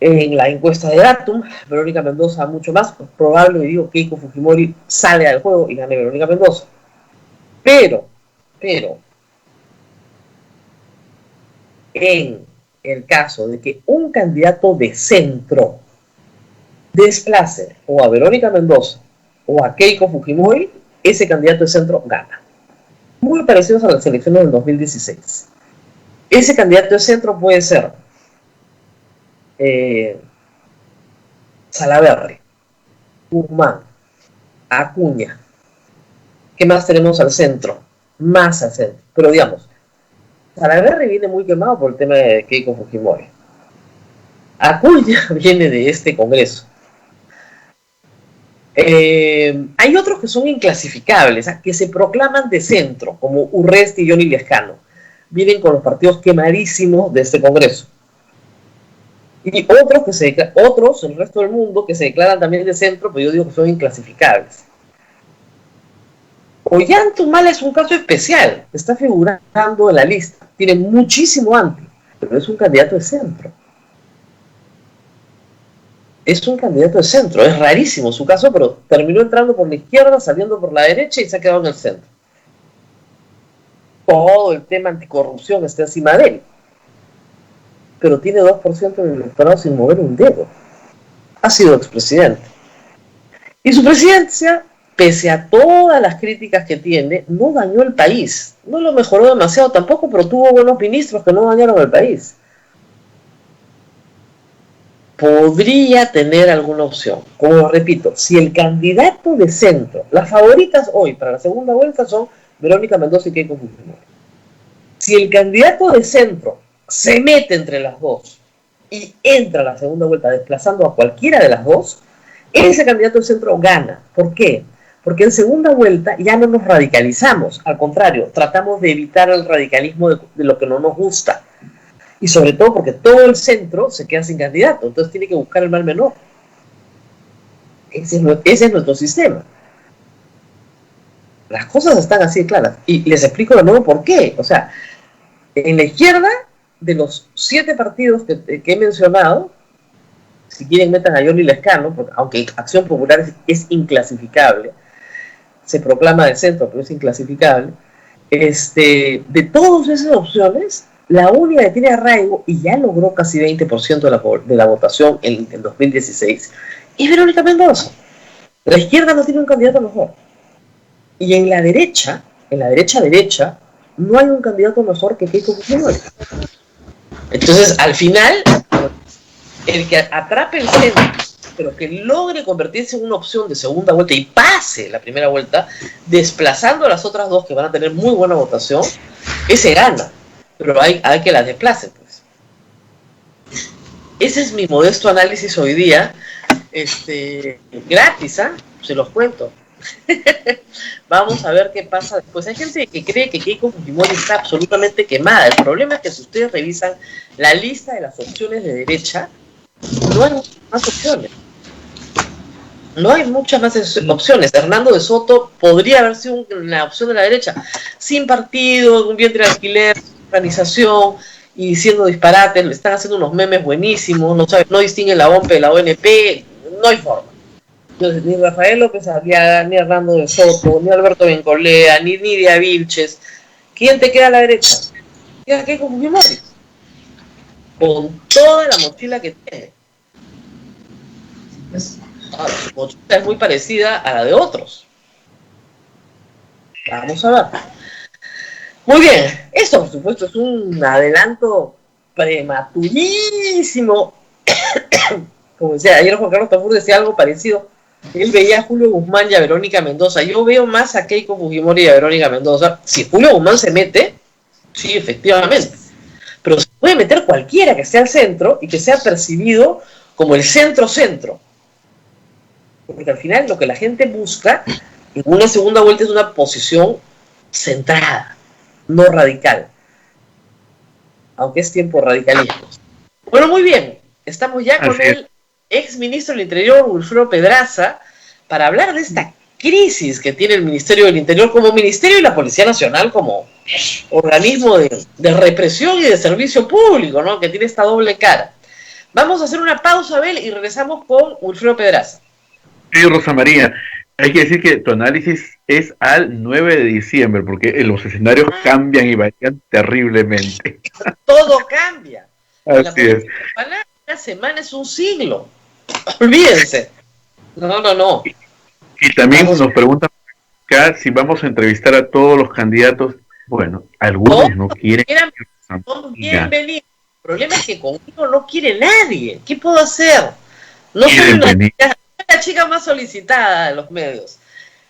En la encuesta de Datum, Verónica Mendoza mucho más. Probable, digo, Keiko Fujimori sale al juego y gane Verónica Mendoza. Pero, en el caso de que un candidato de centro desplace o a Verónica Mendoza o a Keiko Fujimori, ese candidato de centro gana. Muy parecidos a las elecciones del 2016. Ese candidato de centro puede ser Salaverry, Guzmán, Acuña. ¿Qué más tenemos al centro? Más al centro. Pero digamos, Salaverry viene muy quemado por el tema de Keiko Fujimori. Acuña viene de este Congreso. Hay otros que son inclasificables, que se proclaman de centro, como Urresti y Johnny Lescano. Vienen con los partidos quemadísimos de este Congreso. Y otros, el resto del mundo, que se declaran también de centro, pero yo digo que son inclasificables. Ollantumala es un caso especial, está figurando en la lista, tiene muchísimo anti, pero es un candidato de centro. Es un candidato de centro, es rarísimo su caso, pero terminó entrando por la izquierda, saliendo por la derecha y se ha quedado en el centro. Todo el tema anticorrupción está encima de él, pero tiene 2% del electorado sin mover un dedo. Ha sido expresidente. Y su presidencia, pese a todas las críticas que tiene, no dañó el país. No lo mejoró demasiado tampoco, pero tuvo buenos ministros que no dañaron el país. Podría tener alguna opción. Como repito, si el candidato de centro, las favoritas hoy para la segunda vuelta son Verónica Mendoza y Keiko Fujimori. Si el candidato de centro se mete entre las dos y entra a la segunda vuelta desplazando a cualquiera de las dos, ese candidato de centro gana. ¿Por qué? Porque en segunda vuelta ya no nos radicalizamos, al contrario, tratamos de evitar el radicalismo de lo que no nos gusta. Y sobre todo porque todo el centro se queda sin candidato, entonces tiene que buscar el mal menor. Ese es nuestro sistema. Las cosas están así de claras. Y les explico de nuevo por qué. O sea, en la izquierda, de los 7 partidos que he mencionado, si quieren metan a Johnny Lescano, porque aunque Acción Popular es inclasificable, se proclama de centro, pero es inclasificable, de todas esas opciones, la única que tiene arraigo, y ya logró casi 20% de la votación en 2016, es Verónica Mendoza. La izquierda no tiene un candidato mejor. Y en la derecha, no hay un candidato mejor que Keiko Fujimori. Entonces, al final, el que atrape el centro, pero que logre convertirse en una opción de segunda vuelta y pase la primera vuelta, desplazando a las otras dos que van a tener muy buena votación, ese gana. Pero hay que las desplacen, pues. Ese es mi modesto análisis hoy día, gratis, se los cuento. Vamos a ver qué pasa después. Hay gente que cree que Keiko Fujimori está absolutamente quemada. El problema es que si ustedes revisan la lista de las opciones de derecha, no hay muchas más opciones. No hay muchas más opciones. Hernando de Soto podría haber sido una opción de la derecha, sin partido, un vientre de alquiler, organización, y diciendo disparates. Le están haciendo unos memes buenísimos, no distinguen la OMP de la ONP, no hay forma. Entonces, ni Rafael López Arriaga, ni Hernando de Soto, ni Alberto Bencolea, ni Nidia Vilches. ¿Quién te queda a la derecha? Queda Keiko Fujimori, con toda la mochila que tiene. Ahora, su mochila es muy parecida a la de otros. Vamos a ver. Muy bien, esto por supuesto es un adelanto prematurísimo. Como decía, ayer Juan Carlos Tafur decía algo parecido. Él veía a Julio Guzmán y a Verónica Mendoza. Yo veo más a Keiko Fujimori y a Verónica Mendoza. Si Julio Guzmán se mete, sí, efectivamente. Pero se puede meter cualquiera que sea el centro y que sea percibido como el centro-centro. Porque al final lo que la gente busca en una segunda vuelta es una posición centrada, no radical. Aunque es tiempo radicalismo. Bueno, muy bien. Estamos ya con el ex ministro del Interior, Wilfredo Pedraza, para hablar de esta crisis que tiene el Ministerio del Interior como ministerio y la Policía Nacional como organismo de represión y de servicio público, ¿no? Que tiene esta doble cara. Vamos a hacer una pausa, Abel, y regresamos con Wilfredo Pedraza. Sí, Rosa María, hay que decir que tu análisis es al 9 de diciembre, porque los escenarios cambian y varían terriblemente. Todo cambia. Así es. Una semana es un siglo. Olvídense. No. Y también nos preguntan acá si vamos a entrevistar a todos los candidatos. Bueno, algunos no quieren. Son bienvenidos. El problema es que conmigo no quiere nadie. ¿Qué puedo hacer? No soy la chica más solicitada de los medios.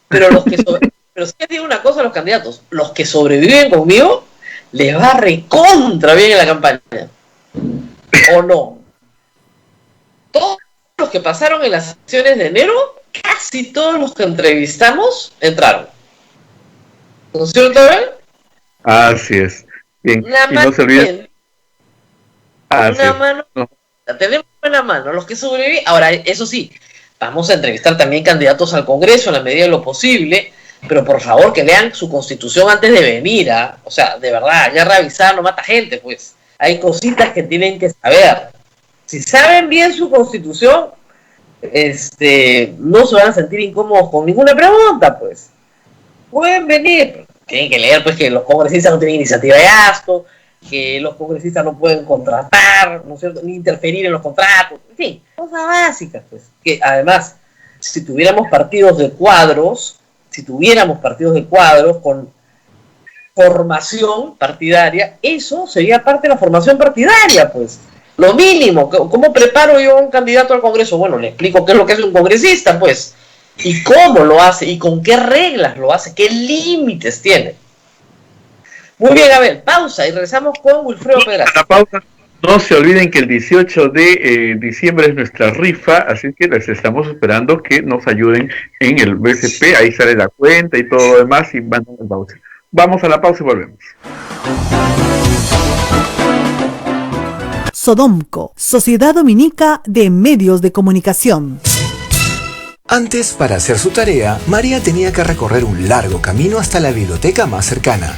Pero pero si les digo una cosa a los candidatos, los que sobreviven conmigo, les va recontra bien en la campaña. ¿O no? Todos los que pasaron en las sesiones de enero, casi todos los que entrevistamos entraron. ¿No es cierto, Abel? Así es. Bien, y no se olviden. Una mano. No. Tenemos buena mano, los que sobreviven. Ahora, eso sí, vamos a entrevistar también candidatos al Congreso en la medida de lo posible, pero por favor que lean su constitución antes de venir, ¿eh? O sea, de verdad, ya revisar no mata gente, pues. Hay cositas que tienen que saber. Si saben bien su constitución, no se van a sentir incómodos con ninguna pregunta, pues. Pueden venir. Tienen que leer, pues, que los congresistas no tienen iniciativa de gasto, que los congresistas no pueden contratar, ¿no es cierto?, ni interferir en los contratos, en fin, cosas básicas, pues. Que además, si tuviéramos partidos de cuadros con formación partidaria, eso sería parte de la formación partidaria, pues. Lo mínimo. ¿Cómo preparo yo a un candidato al Congreso? Bueno, le explico qué es lo que es un congresista, pues. Y cómo lo hace, y con qué reglas lo hace, qué límites tiene. Muy bien, Abel, pausa y regresamos con Wilfredo Pedraza. La pausa. No se olviden que el 18 de diciembre es nuestra rifa, así que les estamos esperando que nos ayuden en el BCP. Ahí sale la cuenta y todo lo demás y van a la pausa. Vamos a la pausa y volvemos. Sodomco, Sociedad Dominica de Medios de Comunicación. Antes, para hacer su tarea, María tenía que recorrer un largo camino hasta la biblioteca más cercana.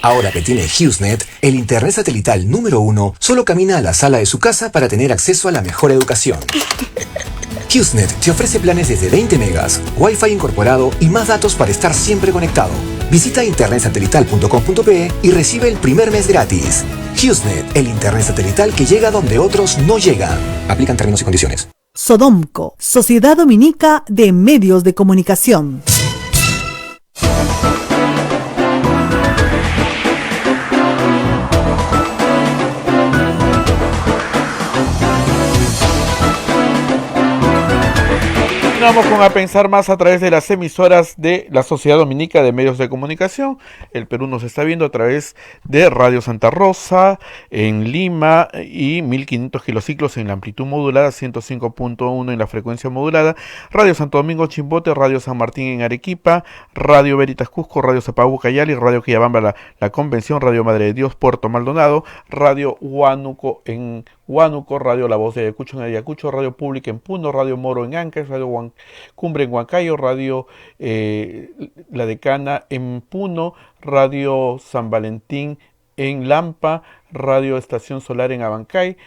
Ahora que tiene HughesNet, el internet satelital número 1, solo camina a la sala de su casa para tener acceso a la mejor educación. HughesNet te ofrece planes desde 20 megas, Wi-Fi incorporado y más datos para estar siempre conectado. Visita internetsatelital.com.pe y recibe el primer mes gratis. HughesNet, el internet satelital que llega donde otros no llegan. Aplican términos y condiciones. Sodomco, Sociedad Dominica de Medios de Comunicación. Vamos con A Pensar Más a través de las emisoras de la Sociedad Dominica de Medios de Comunicación. El Perú nos está viendo a través de Radio Santa Rosa en Lima y 1500 kilociclos en la amplitud modulada, 105.1 en la frecuencia modulada, Radio Santo Domingo Chimbote, Radio San Martín en Arequipa, Radio Veritas Cusco, Radio Zapabu Cayali, Radio Quillabamba la Convención, Radio Madre de Dios Puerto Maldonado, Radio Huánuco en Huánuco, Radio La Voz de Ayacucho en Ayacucho, Radio Pública en Puno, Radio Moro en Ancash, Radio Cumbre en Huancayo, Radio La Decana en Puno, Radio San Valentín en Lampa, Radio Estación Solar en Abancay,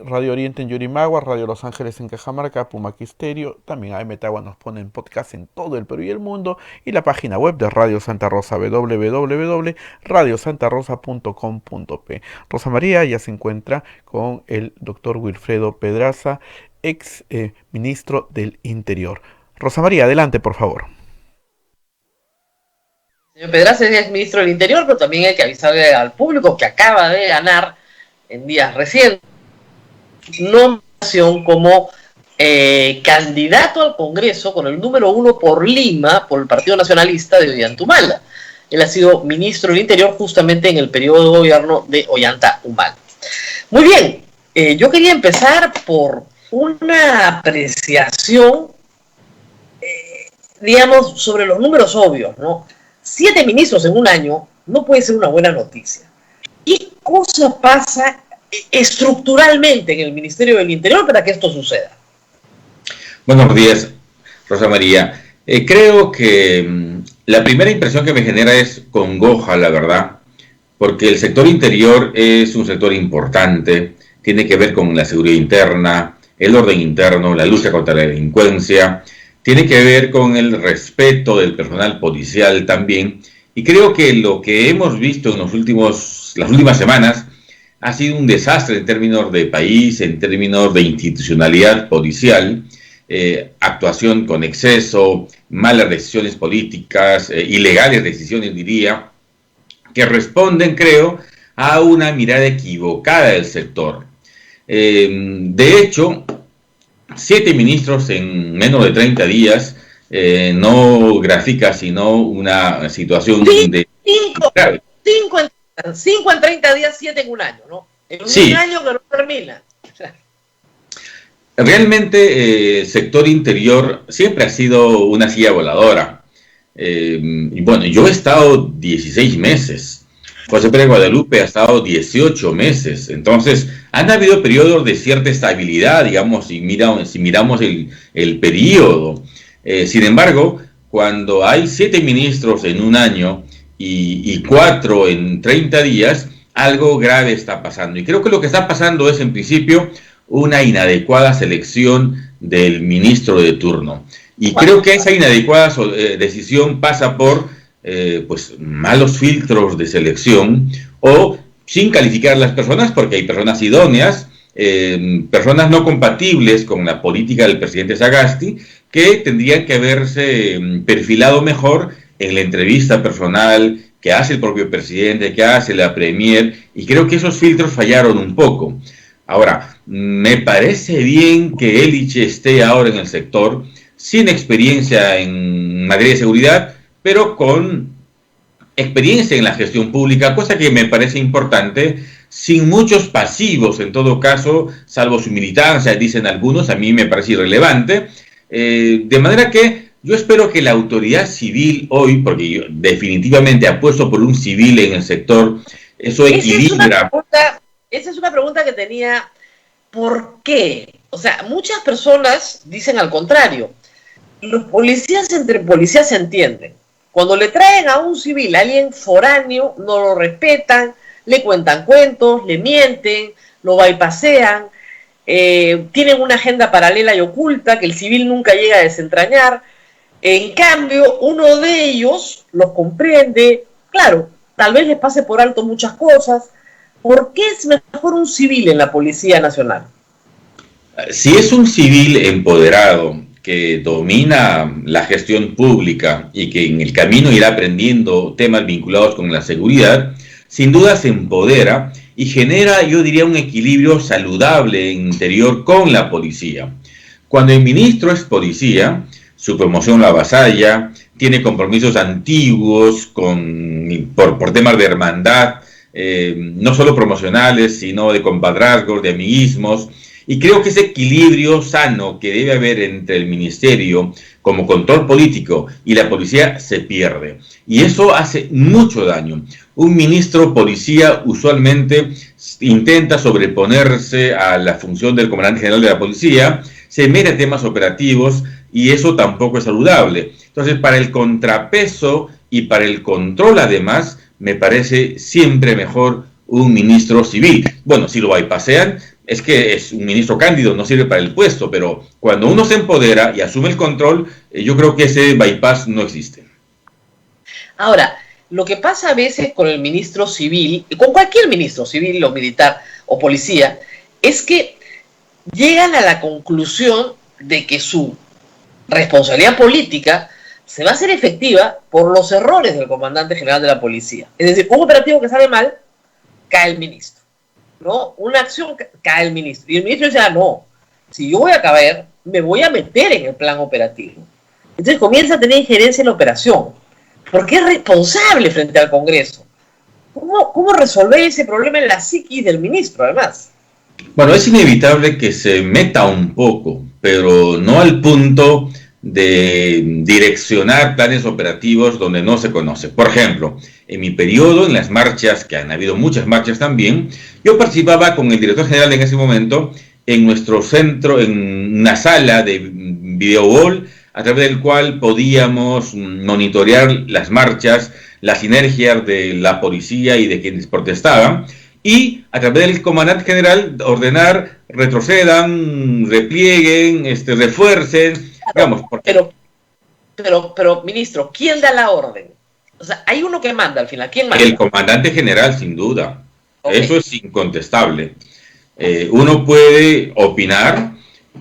Radio Oriente en Yurimagua, Radio Los Ángeles en Cajamarca, Pumaquisterio, también AM Metagua nos ponen podcast en todo el Perú y el mundo, y la página web de Radio Santa Rosa, www.radiosantarosa.com.p. Rosa María ya se encuentra con el doctor Wilfredo Pedraza, ex ministro del Interior. Rosa María, adelante, por favor. Señor Pedraza es ministro del Interior, pero también hay que avisarle al público que acaba de ganar en días recientes nominación como candidato al Congreso con el número 1 por Lima, por el Partido Nacionalista de Ollanta Humala. Él ha sido ministro del Interior justamente en el periodo de gobierno de Ollanta Humala. Muy bien, yo quería empezar por una apreciación, digamos, sobre los números obvios, ¿no? 7 ministros en un año no puede ser una buena noticia. ¿Qué cosa pasa estructuralmente en el Ministerio del Interior para que esto suceda? Buenos días, Rosa María. Creo que la primera impresión que me genera es congoja, la verdad, porque el sector interior es un sector importante, tiene que ver con la seguridad interna, el orden interno, la lucha contra la delincuencia, tiene que ver con el respeto del personal policial también, y creo que lo que hemos visto en las últimas semanas ha sido un desastre en términos de país, en términos de institucionalidad policial, actuación con exceso, malas decisiones políticas, ilegales decisiones, diría, que responden, creo, a una mirada equivocada del sector. De hecho, 7 ministros en menos de 30 días no grafica sino una situación de... 5 en 30 días, 7 en un año, ¿no? En un año que no termina. Realmente el sector interior siempre ha sido una silla voladora. Y bueno, yo he estado 16 meses. José Pérez Guadalupe ha estado 18 meses. Entonces, han habido periodos de cierta estabilidad, digamos, si miramos el periodo. Sin embargo, cuando hay 7 ministros en un año y 4 en 30 días, algo grave está pasando. Y creo que lo que está pasando es, en principio, una inadecuada selección del ministro de turno. Y creo que esa inadecuada decisión pasa por pues malos filtros de selección o sin calificar a las personas, porque hay personas idóneas, personas no compatibles con la política del presidente Sagasti, que tendrían que haberse perfilado mejor en la entrevista personal que hace el propio presidente, que hace la premier, y creo que esos filtros fallaron un poco. Ahora, me parece bien que Elich esté ahora en el sector, sin experiencia en materia de seguridad, pero con experiencia en la gestión pública, cosa que me parece importante, sin muchos pasivos en todo caso, salvo su militancia, dicen algunos, a mí me parece irrelevante, de manera que yo espero que la autoridad civil hoy, porque yo definitivamente apuesto por un civil en el sector, eso equilibra. Esa es una pregunta que tenía, ¿por qué? O sea, muchas personas dicen al contrario, los policías entre policías se entienden. Cuando le traen a un civil, a alguien foráneo, no lo respetan, le cuentan cuentos, le mienten, lo bypasean, tienen una agenda paralela y oculta que el civil nunca llega a desentrañar. En cambio, uno de ellos los comprende, claro, tal vez les pase por alto muchas cosas. ¿Por qué es mejor un civil en la Policía Nacional? Si es un civil empoderado, que domina la gestión pública y que en el camino irá aprendiendo temas vinculados con la seguridad, sin duda se empodera y genera, yo diría, un equilibrio saludable en interior con la policía. Cuando el ministro es policía, su promoción la avasalla, tiene compromisos antiguos por temas de hermandad, no solo promocionales, sino de compadrazgos, de amiguismos. Y creo que ese equilibrio sano que debe haber entre el ministerio como control político y la policía se pierde. Y eso hace mucho daño. Un ministro policía usualmente intenta sobreponerse a la función del comandante general de la policía, se mete en temas operativos y eso tampoco es saludable. Entonces, para el contrapeso y para el control además, me parece siempre mejor un ministro civil. Bueno, si lo bypasean, es que es un ministro cándido, no sirve para el puesto, pero cuando uno se empodera y asume el control, yo creo que ese bypass no existe. Ahora, lo que pasa a veces con el ministro civil, con cualquier ministro civil o militar o policía, es que llegan a la conclusión de que su responsabilidad política se va a hacer efectiva por los errores del comandante general de la policía. Es decir, un operativo que sale mal, cae el ministro, ¿no? Una acción, cae el ministro. Y el ministro dice, no, si yo voy a caber, me voy a meter en el plan operativo. Entonces comienza a tener injerencia en la operación, porque es responsable frente al Congreso. ¿Cómo resolver ese problema en la psiquis del ministro, además? Bueno, es inevitable que se meta un poco, pero no al punto de direccionar planes operativos donde no se conoce. Por ejemplo, en mi periodo, en las marchas, que han habido muchas marchas también, yo participaba con el director general en ese momento en nuestro centro, en una sala de video wall, a través del cual podíamos monitorear las marchas, la sinergia de la policía y de quienes protestaban, y a través del comandante general ordenar retrocedan, replieguen, refuercen, digamos. Pero, ministro, ¿quién da la orden? O sea, hay uno que manda al final. ¿Quién manda? El comandante general, sin duda. Okay. Eso es incontestable. Uno puede opinar,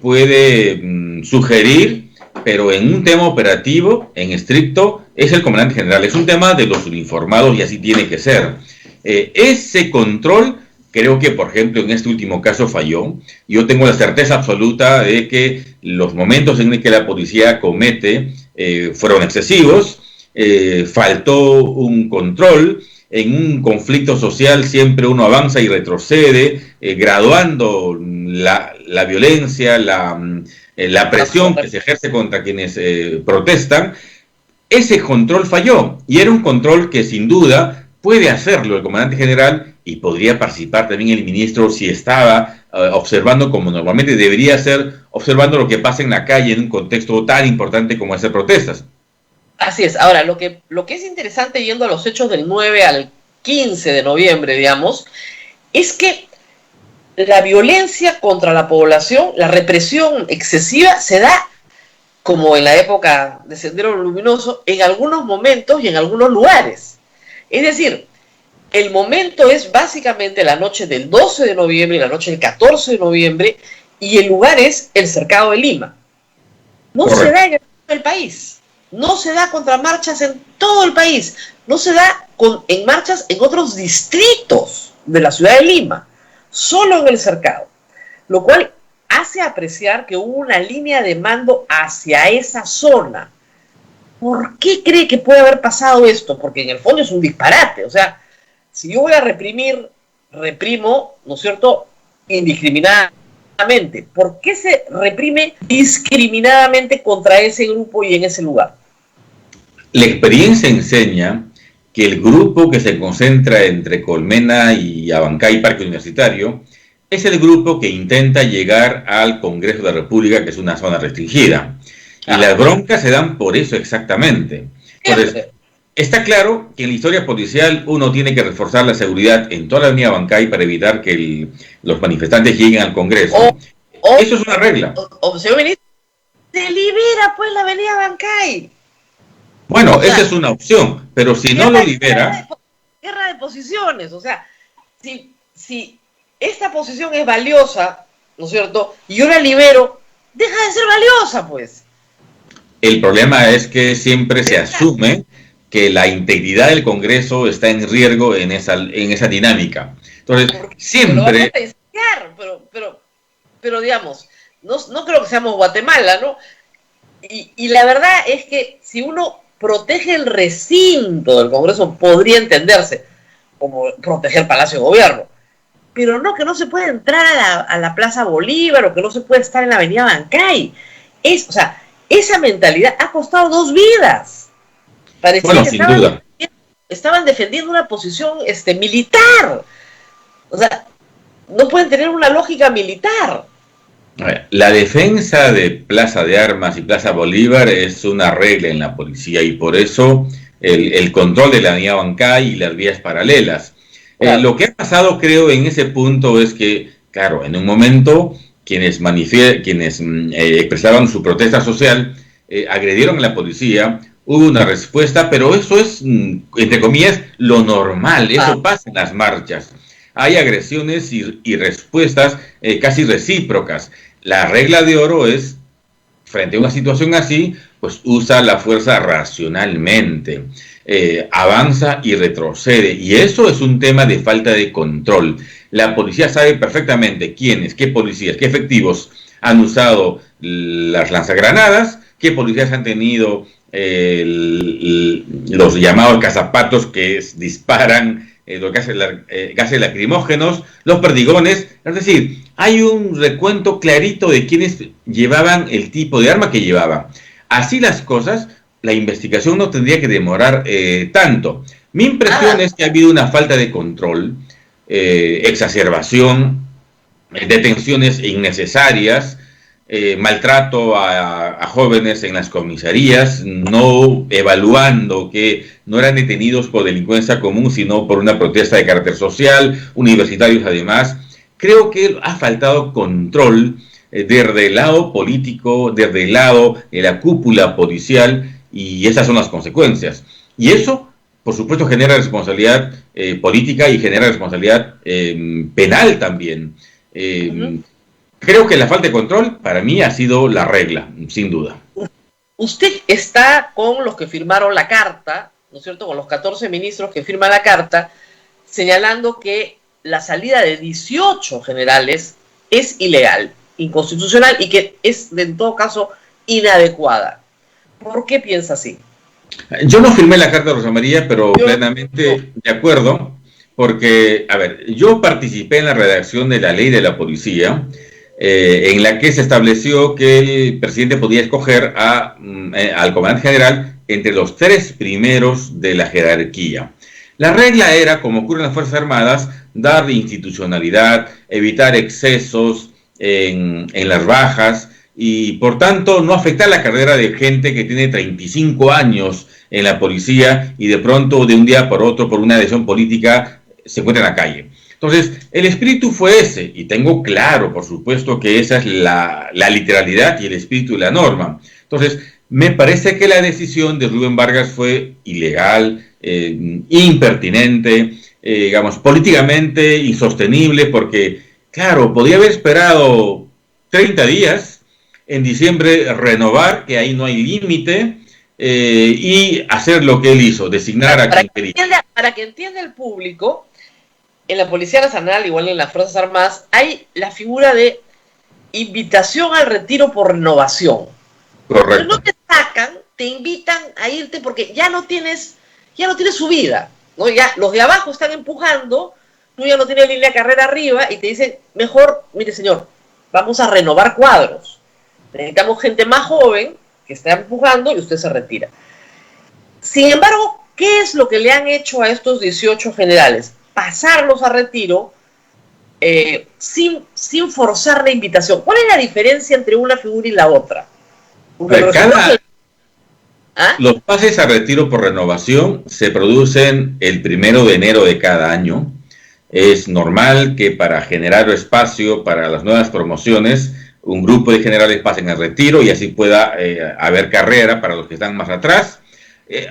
puede sugerir, pero en un tema operativo, en estricto, es el comandante general. Es un tema de los uniformados y así tiene que ser. Ese control, creo que, por ejemplo, en este último caso falló. Yo tengo la certeza absoluta de que los momentos en que la policía comete fueron excesivos, faltó un control. En un conflicto social siempre uno avanza y retrocede, graduando la violencia, la presión que se ejerce contra quienes protestan. Ese control falló y era un control que sin duda puede hacerlo el comandante general y podría participar también el ministro si estaba observando, como normalmente debería ser, observando lo que pasa en la calle en un contexto tan importante como hacer protestas. Así es. Ahora, lo que es interesante yendo a los hechos del 9 al 15 de noviembre, digamos, es que la violencia contra la población, la represión excesiva, se da, como en la época de Sendero Luminoso, en algunos momentos y en algunos lugares. Es decir, el momento es básicamente la noche del 12 de noviembre y la noche del 14 de noviembre, y el lugar es el Cercado de Lima. No Correcto. se da en el resto del país. No se da contra marchas en todo el país. No se da en marchas en otros distritos de la ciudad de Lima. Solo en el Cercado. Lo cual hace apreciar que hubo una línea de mando hacia esa zona. ¿por qué cree que puede haber pasado esto? Porque en el fondo es un disparate. O sea, si yo voy a reprimir, reprimo, ¿no es cierto?, indiscriminadamente. ¿Por qué se reprime discriminadamente contra ese grupo y en ese lugar? La experiencia enseña que el grupo que se concentra entre Colmena y Abancay Parque Universitario es el grupo que intenta llegar al Congreso de la República, que es una zona restringida. Y las broncas se dan por eso exactamente. Entonces, está claro que en la historia policial uno tiene que reforzar la seguridad en toda la avenida Abancay para evitar que los manifestantes lleguen al Congreso. Eso es una regla. Señor ministro, se libera pues la avenida Abancay. Bueno, o sea, esa es una opción, pero si no lo libera... Guerra de posiciones, o sea, si esta posición es valiosa, ¿no es cierto?, y yo la libero, deja de ser valiosa, pues. El problema es que siempre se asume que la integridad del Congreso está en riesgo en esa dinámica. Entonces, siempre... Pero digamos, no creo que seamos Guatemala, ¿no? Y la verdad es que si uno protege el recinto del Congreso, podría entenderse como proteger Palacio de Gobierno. Pero no, que no se puede entrar a la Plaza Bolívar o que no se puede estar en la Avenida Abancay. O sea, esa mentalidad ha costado 2 vidas. Parecía bueno, que sin duda. Estaban defendiendo una posición militar. O sea, no pueden tener una lógica militar. La defensa de Plaza de Armas y Plaza Bolívar es una regla en la policía y por eso el control de la avenida Abancay y las vías paralelas. Claro. Lo que ha pasado, creo, en ese punto es que, claro, en un momento quienes expresaban su protesta social agredieron a la policía, hubo una respuesta, pero eso es, entre comillas, lo normal, eso pasa en las marchas. Hay agresiones y respuestas casi recíprocas. La regla de oro es, frente a una situación así, pues usa la fuerza racionalmente, avanza y retrocede. Y eso es un tema de falta de control. La policía sabe perfectamente quiénes, qué policías, qué efectivos han usado las lanzagranadas, qué policías han tenido los llamados cazapatos que disparan los gases lacrimógenos, los perdigones. Es decir, hay un recuento clarito de quienes llevaban el tipo de arma que llevaban. Así las cosas, la investigación no tendría que demorar tanto. Mi impresión es que ha habido una falta de control, exacerbación, detenciones innecesarias, maltrato a jóvenes en las comisarías, no evaluando que no eran detenidos por delincuencia común, sino por una protesta de carácter social, universitarios además. Creo que ha faltado control desde el lado político, desde el lado de la cúpula policial, y esas son las consecuencias. Y eso, por supuesto, genera responsabilidad política y genera responsabilidad penal también. Creo que la falta de control, para mí, ha sido la regla, sin duda. Usted está con los que firmaron la carta, ¿no es cierto?, con los 14 ministros que firman la carta, señalando que la salida de 18 generales es ilegal, inconstitucional y que es, en todo caso, inadecuada. ¿Por qué piensa así? Yo no firmé la carta de Rosa María, pero plenamente de acuerdo, porque, a ver, yo participé en la redacción de la ley de la policía, en la que se estableció que el presidente podía escoger al comandante general entre los 3 primeros de la jerarquía. La regla era, como ocurre en las Fuerzas Armadas, dar institucionalidad, evitar excesos en las bajas y, por tanto, no afectar la carrera de gente que tiene 35 años en la policía y de pronto, de un día por otro, por una decisión política, se encuentra en la calle. Entonces, el espíritu fue ese, y tengo claro, por supuesto, que esa es la literalidad y el espíritu de la norma. Entonces, me parece que la decisión de Rubén Vargas fue ilegal, impertinente, digamos, políticamente insostenible, porque, claro, podía haber esperado 30 días, en diciembre renovar, que ahí no hay límite, y hacer lo que él hizo, designar a quien quería. Para que entienda el público, en la Policía Nacional, igual en las Fuerzas Armadas, hay la figura de invitación al retiro por renovación. Correcto. No te sacan, te invitan a irte porque ya no tienes subida, ¿no? Ya los de abajo están empujando, tú ya no tienes línea de carrera arriba y te dicen, mejor, mire señor, vamos a renovar cuadros. Necesitamos gente más joven que está empujando y usted se retira. Sin embargo, ¿qué es lo que le han hecho a estos 18 generales? Pasarlos a retiro sin forzar la invitación. ¿Cuál es la diferencia entre una figura y la otra? Los pases a retiro por renovación se producen el 1 de enero de cada año. Es normal que para generar espacio para las nuevas promociones, un grupo de generales pasen a retiro y así pueda haber carrera para los que están más atrás.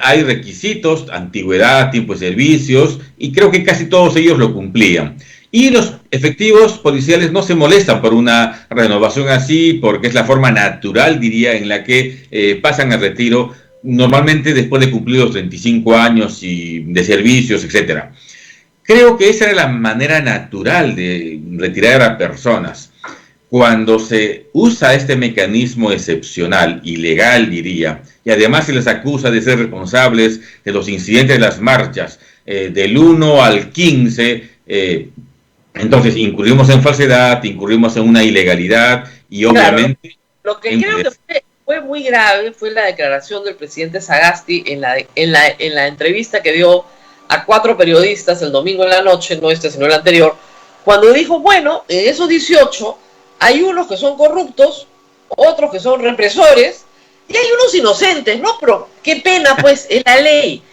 Hay requisitos, antigüedad, tiempo de servicios, y creo que casi todos ellos lo cumplían. Y los efectivos policiales no se molestan por una renovación así, porque es la forma natural, diría, en la que pasan a retiro, normalmente después de cumplir los 35 años y de servicios, etcétera. Creo que esa era la manera natural de retirar a personas. Cuando se usa este mecanismo excepcional, ilegal diría, y además se les acusa de ser responsables de los incidentes de las marchas, del 1 al 15, entonces incurrimos en falsedad, incurrimos en una ilegalidad y obviamente... Claro, lo que creo que fue muy grave fue la declaración del presidente Sagasti en la entrevista que dio a 4 periodistas el domingo en la noche, no este sino el anterior, cuando dijo, bueno, en esos 18 hay unos que son corruptos, otros que son represores, y hay unos inocentes, ¿no? Pero qué pena, pues, es la ley.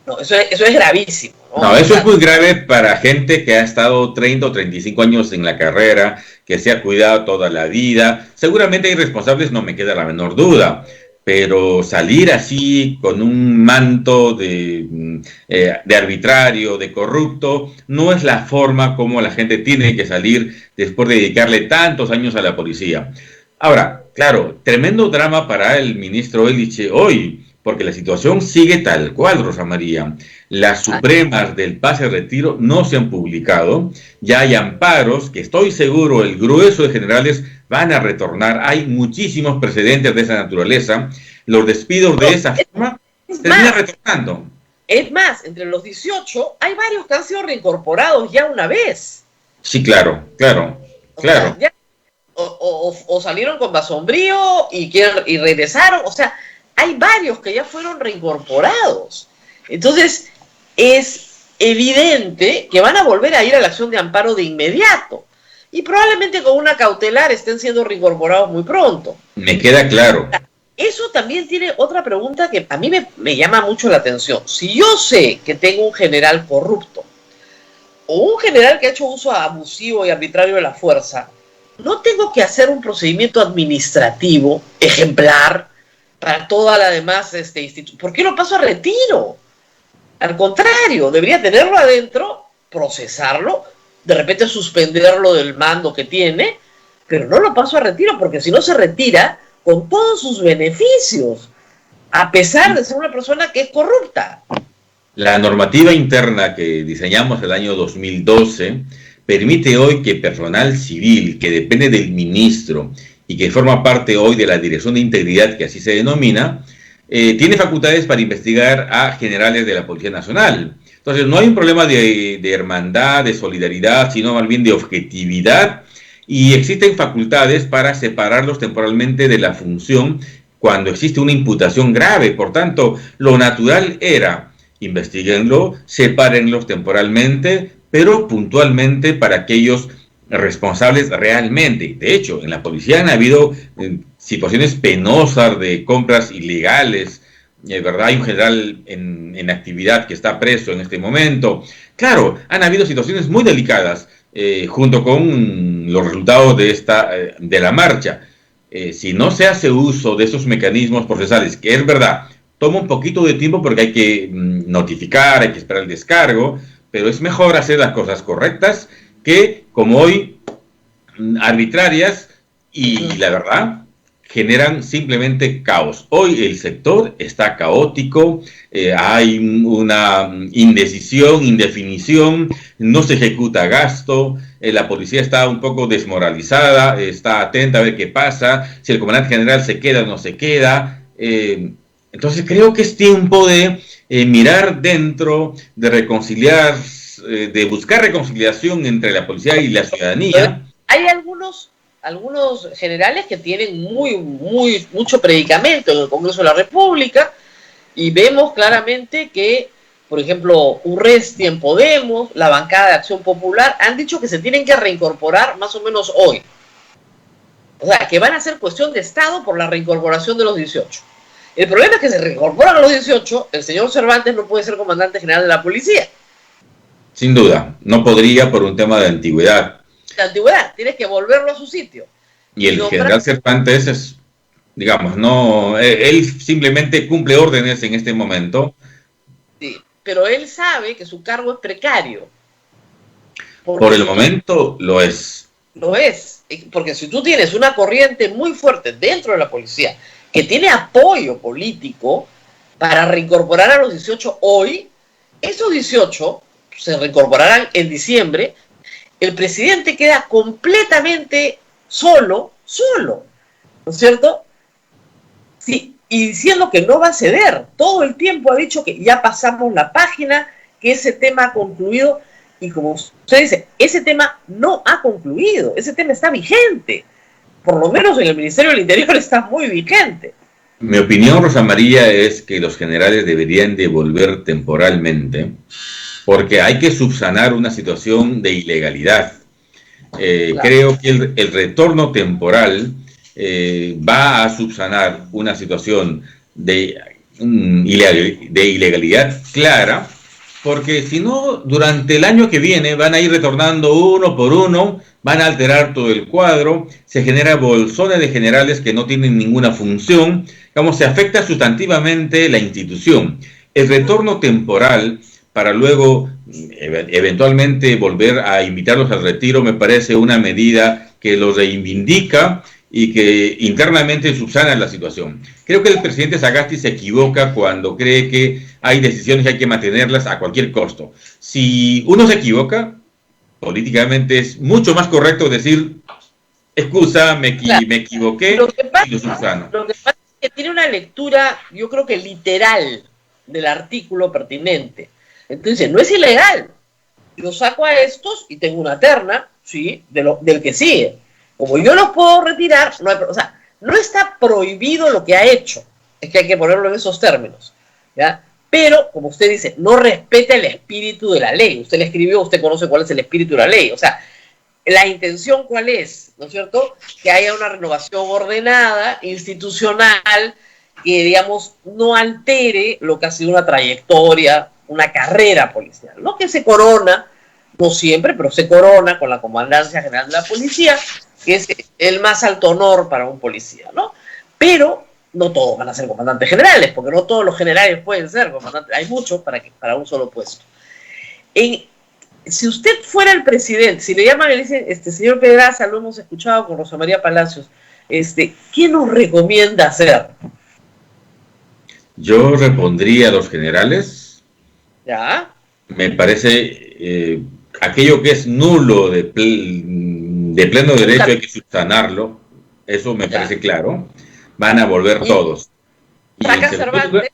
No, eso es gravísimo, ¿no? No, eso es muy grave para gente que ha estado 30 o 35 años en la carrera, que se ha cuidado toda la vida. Seguramente hay responsables, no me queda la menor duda. Pero salir así con un manto de arbitrario, de corrupto, no es la forma como la gente tiene que salir después de dedicarle tantos años a la policía. Ahora, claro, tremendo drama para el ministro Eliche hoy, porque la situación sigue tal cual, Rosa María. Las supremas del pase a retiro no se han publicado, ya hay amparos que estoy seguro el grueso de generales van a retornar. Hay muchísimos precedentes de esa naturaleza. Los despidos de esa forma terminan retornando. Es más, entre los 18 hay varios que han sido reincorporados ya una vez. Sí, claro. O sea, o salieron con basombrío y regresaron. O sea, hay varios que ya fueron reincorporados. Entonces, es evidente que van a volver a ir a la acción de amparo de inmediato. Y probablemente con una cautelar estén siendo reincorporados muy pronto. Me queda claro. Eso también tiene otra pregunta que a mí me llama mucho la atención. Si yo sé que tengo un general corrupto o un general que ha hecho uso abusivo y arbitrario de la fuerza, ¿no tengo que hacer un procedimiento administrativo ejemplar para toda la demás institución? ¿Por qué lo paso a retiro? Al contrario, debería tenerlo adentro, procesarlo, de repente suspenderlo del mando que tiene, pero no lo paso a retiro, porque si no se retira con todos sus beneficios, a pesar de ser una persona que es corrupta. La normativa interna que diseñamos el año 2012 permite hoy que personal civil que depende del ministro y que forma parte hoy de la Dirección de Integridad, que así se denomina, tiene facultades para investigar a generales de la Policía Nacional. Entonces no hay un problema de hermandad, de solidaridad, sino más bien de objetividad, y existen facultades para separarlos temporalmente de la función cuando existe una imputación grave. Por tanto, lo natural era investíguenlo, sepárenlos temporalmente, pero puntualmente para aquellos responsables realmente. De hecho, en la policía han habido situaciones penosas de compras ilegales, ¿verdad? Hay un general en actividad que está preso en este momento. Claro, han habido situaciones muy delicadas junto con los resultados de la marcha. Si no se hace uso de esos mecanismos procesales, que es verdad, toma un poquito de tiempo porque hay que notificar, hay que esperar el descargo, pero es mejor hacer las cosas correctas que, como hoy, arbitrarias y, la verdad, generan simplemente caos. Hoy el sector está caótico, hay una indecisión, indefinición, no se ejecuta gasto, la policía está un poco desmoralizada, está atenta a ver qué pasa, si el comandante general se queda o no se queda. Entonces creo que es tiempo de mirar dentro, de reconciliar, de buscar reconciliación entre la policía y la ciudadanía. Hay algunos generales que tienen mucho predicamento en el Congreso de la República, y vemos claramente que, por ejemplo, Urresti en Podemos, la bancada de Acción Popular, han dicho que se tienen que reincorporar más o menos hoy. O sea, que van a ser cuestión de Estado por la reincorporación de los 18. El problema es que se reincorporan a los 18, el señor Cervantes no puede ser comandante general de la policía. Sin duda, no podría por un tema de antigüedad. De antigüedad, tienes que volverlo a su sitio. Y el general Cervantes es, digamos, no, él simplemente cumple órdenes en este momento. Sí, pero él sabe que su cargo es precario. Por el momento lo es. Lo es, porque si tú tienes una corriente muy fuerte dentro de la policía que tiene apoyo político para reincorporar a los 18 hoy, esos 18 se reincorporarán en diciembre, el presidente queda completamente solo, ¿no es cierto? Sí, y diciendo que no va a ceder. Todo el tiempo ha dicho que ya pasamos la página, que ese tema ha concluido, y como usted dice, ese tema no ha concluido, ese tema está vigente. Por lo menos en el Ministerio del Interior está muy vigente. Mi opinión, Rosa María, es que los generales deberían devolver temporalmente, porque hay que subsanar una situación de ilegalidad. Claro. Creo que el retorno temporal va a subsanar una situación de ilegalidad clara, porque si no, durante el año que viene van a ir retornando uno por uno, van a alterar todo el cuadro, se genera bolsones de generales que no tienen ninguna función, digamos, se afecta sustantivamente la institución. El retorno temporal para luego eventualmente volver a invitarlos al retiro me parece una medida que los reivindica y que internamente subsana la situación. Creo que el presidente Sagasti se equivoca cuando cree que hay decisiones que hay que mantenerlas a cualquier costo. Si uno se equivoca, políticamente es mucho más correcto decir, excusa, me equivoqué, y lo subsano. Lo que pasa es que tiene una lectura, yo creo que literal, del artículo pertinente. Entonces, no es ilegal. Yo saco a estos y tengo una terna, ¿sí?, del que sigue. Como yo los puedo retirar, o sea, no está prohibido lo que ha hecho. Es que hay que ponerlo en esos términos, ¿ya? Pero, como usted dice, no respeta el espíritu de la ley. Usted le escribió, usted conoce cuál es el espíritu de la ley. O sea, la intención cuál es, ¿no es cierto? Que haya una renovación ordenada, institucional, que, digamos, no altere lo que ha sido una trayectoria, una carrera policial, ¿no? Que se corona, no siempre, pero se corona con la Comandancia General de la Policía, que es el más alto honor para un policía, ¿no? Pero no todos van a ser comandantes generales, porque no todos los generales pueden ser comandantes, hay muchos para un solo puesto. Si usted fuera el presidente, si le llaman y le dicen, señor Pedraza, lo hemos escuchado con Rosa María Palacios, ¿qué nos recomienda hacer? Yo repondría a los generales. ¿Ya? Me parece aquello que es nulo de pleno derecho hay que subsanarlo, eso me parece claro. Van a volver todos. Saca Cervantes.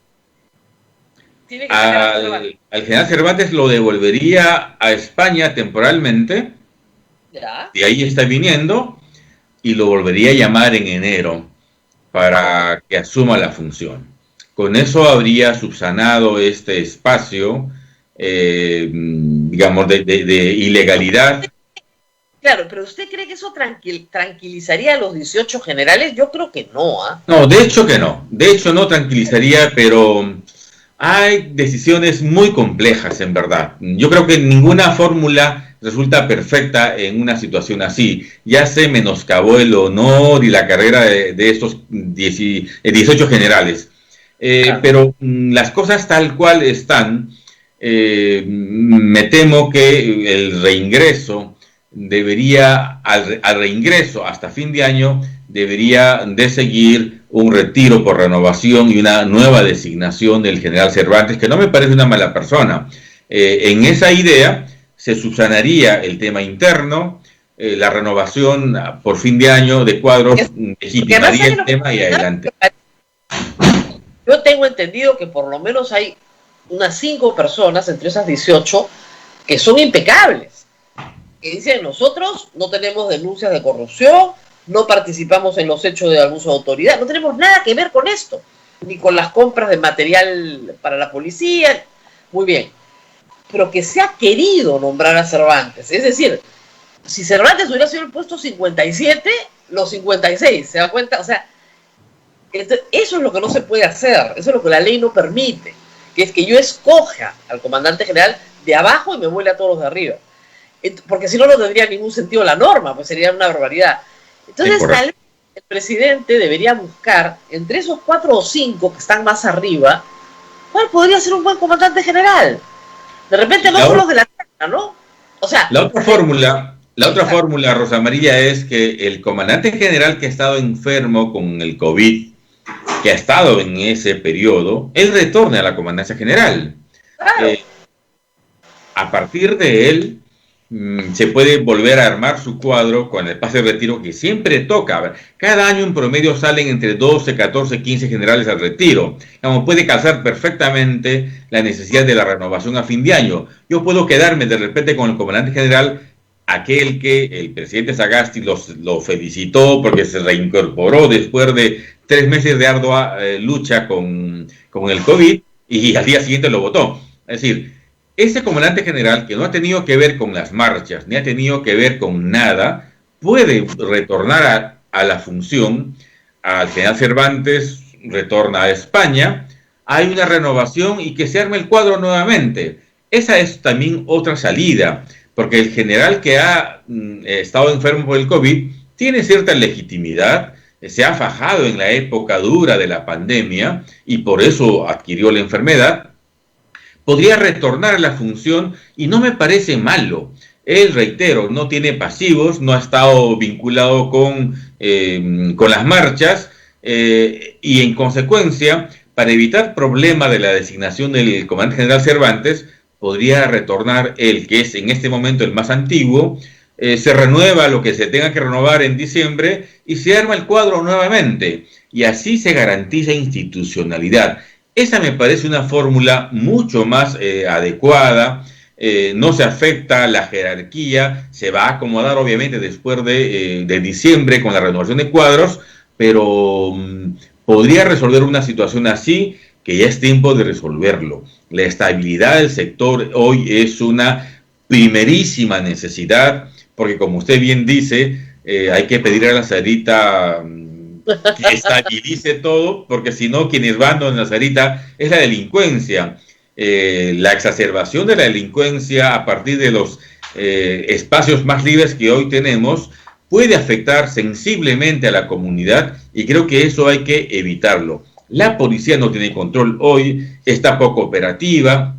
Tiene que al general Cervantes lo devolvería a España temporalmente. ¿Ya? De ahí está viniendo y lo volvería a llamar en enero para que asuma la función. Con eso habría subsanado este espacio, digamos, de ilegalidad. Claro, pero ¿usted cree que eso tranquilizaría a los 18 generales? Yo creo que no, ¿ah? No, de hecho que no. De hecho no tranquilizaría, pero hay decisiones muy complejas, en verdad. Yo creo que ninguna fórmula resulta perfecta en una situación así. Ya se menoscabó el honor y la carrera de estos 18 generales. Claro. Pero las cosas tal cual están, me temo que el reingreso debería, al reingreso hasta fin de año, debería de seguir un retiro por renovación y una nueva designación del general Cervantes, que no me parece una mala persona. En esa idea se subsanaría el tema interno, la renovación por fin de año de cuadros legitimaría el tema y adelante. Yo tengo entendido que por lo menos hay unas 5 personas entre esas 18 que son impecables. Que dicen, nosotros no tenemos denuncias de corrupción, no participamos en los hechos de abuso de autoridad, no tenemos nada que ver con esto, ni con las compras de material para la policía. Muy bien. Pero que se ha querido nombrar a Cervantes. Es decir, si Cervantes hubiera sido el puesto 57, los 56, ¿se da cuenta? O sea, eso es lo que no se puede hacer, eso es lo que la ley no permite, que es que yo escoja al comandante general de abajo y me vuele a todos los de arriba. Porque si no, no tendría ningún sentido la norma, pues sería una barbaridad. Entonces, tal vez el presidente debería buscar, entre esos 4 o 5 que están más arriba, ¿cuál podría ser un buen comandante general? De repente no son los de la tierra, ¿no? O sea... La otra fórmula, Rosa María, es que el comandante general que ha estado enfermo con el COVID, que ha estado en ese periodo, él retorne a la comandancia general. Claro. A partir de él, se puede volver a armar su cuadro con el pase de retiro que siempre toca. A ver, cada año en promedio salen entre 12, 14, 15 generales al retiro. Como puede calzar perfectamente la necesidad de la renovación a fin de año. Yo puedo quedarme de repente con el comandante general, aquel que el presidente Sagasti lo felicitó porque se reincorporó después de 3 meses de ardua lucha con el COVID y al día siguiente lo votó. Es decir, ese comandante general que no ha tenido que ver con las marchas, ni ha tenido que ver con nada, puede retornar a la función. Al general Cervantes retorna a España, hay una renovación y que se arme el cuadro nuevamente. Esa es también otra salida, porque el general que ha estado enfermo por el COVID tiene cierta legitimidad, se ha fajado en la época dura de la pandemia y por eso adquirió la enfermedad. Podría retornar a la función y no me parece malo. Él, reitero, no tiene pasivos, no ha estado vinculado con las marchas y en consecuencia, para evitar problema de la designación del comandante general Cervantes, podría retornar él, que es en este momento el más antiguo, se renueva lo que se tenga que renovar en diciembre y se arma el cuadro nuevamente y así se garantiza institucionalidad. Esa me parece una fórmula mucho más adecuada, no se afecta la jerarquía, se va a acomodar obviamente después de diciembre con la renovación de cuadros, pero podría resolver una situación así que ya es tiempo de resolverlo. La estabilidad del sector hoy es una primerísima necesidad, porque como usted bien dice, hay que pedirle a la Sarita que estabilice todo, porque si no, quienes van donde la Sarita es la delincuencia. La exacerbación de la delincuencia a partir de los espacios más libres que hoy tenemos puede afectar sensiblemente a la comunidad y creo que eso hay que evitarlo. La policía no tiene control hoy, está poco operativa,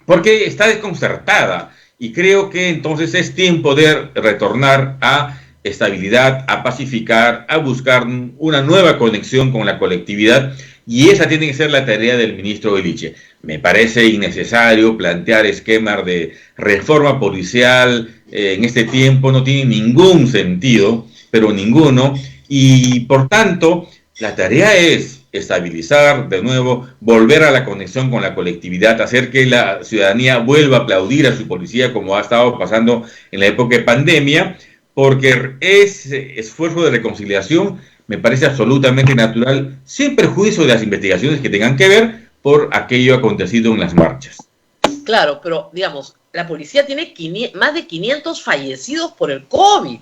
porque está desconcertada y creo que entonces es tiempo de retornar a estabilidad, a pacificar, a buscar una nueva conexión con la colectividad y esa tiene que ser la tarea del ministro Eliche. Me parece innecesario plantear esquemas de reforma policial en este tiempo, no tiene ningún sentido, pero ninguno, y por tanto la tarea es estabilizar de nuevo, volver a la conexión con la colectividad, hacer que la ciudadanía vuelva a aplaudir a su policía como ha estado pasando en la época de pandemia, porque ese esfuerzo de reconciliación me parece absolutamente natural, sin perjuicio de las investigaciones que tengan que ver por aquello acontecido en las marchas. Claro, pero digamos, la policía tiene más de 500 fallecidos por el COVID.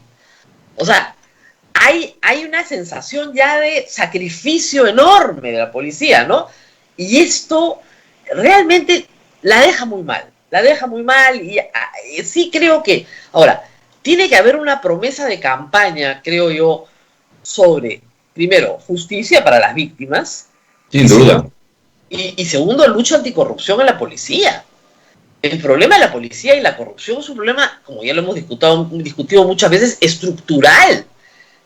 O sea, hay una sensación ya de sacrificio enorme de la policía, ¿no? Y esto realmente la deja muy mal y sí creo que, ahora, tiene que haber una promesa de campaña, creo yo, sobre, primero, justicia para las víctimas. Sin duda. Y segundo, lucha anticorrupción en la policía. El problema de la policía y la corrupción es un problema, como ya lo hemos discutido muchas veces, estructural.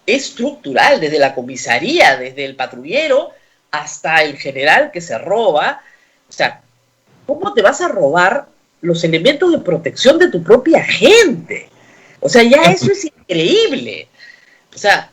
Estructural, desde la comisaría, desde el patrullero, hasta el general que se roba. O sea, ¿cómo te vas a robar los elementos de protección de tu propia gente? O sea, ya eso es increíble. O sea...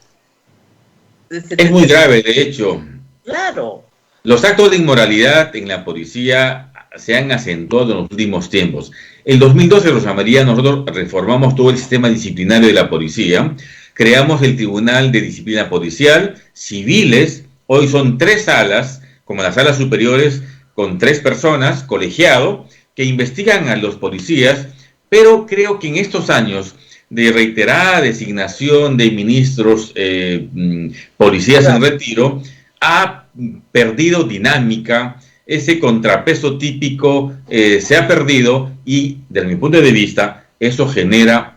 Es muy grave, de hecho. Claro. Los actos de inmoralidad en la policía se han acentuado en los últimos tiempos. En 2012, Rosa María, nosotros reformamos todo el sistema disciplinario de la policía, creamos el Tribunal de Disciplina Policial, civiles, hoy son 3 salas, como las salas superiores, con 3 personas, colegiado, que investigan a los policías, pero creo que en estos años de reiterada designación de ministros, policías en retiro, ha perdido dinámica, ese contrapeso típico se ha perdido y, desde mi punto de vista, eso genera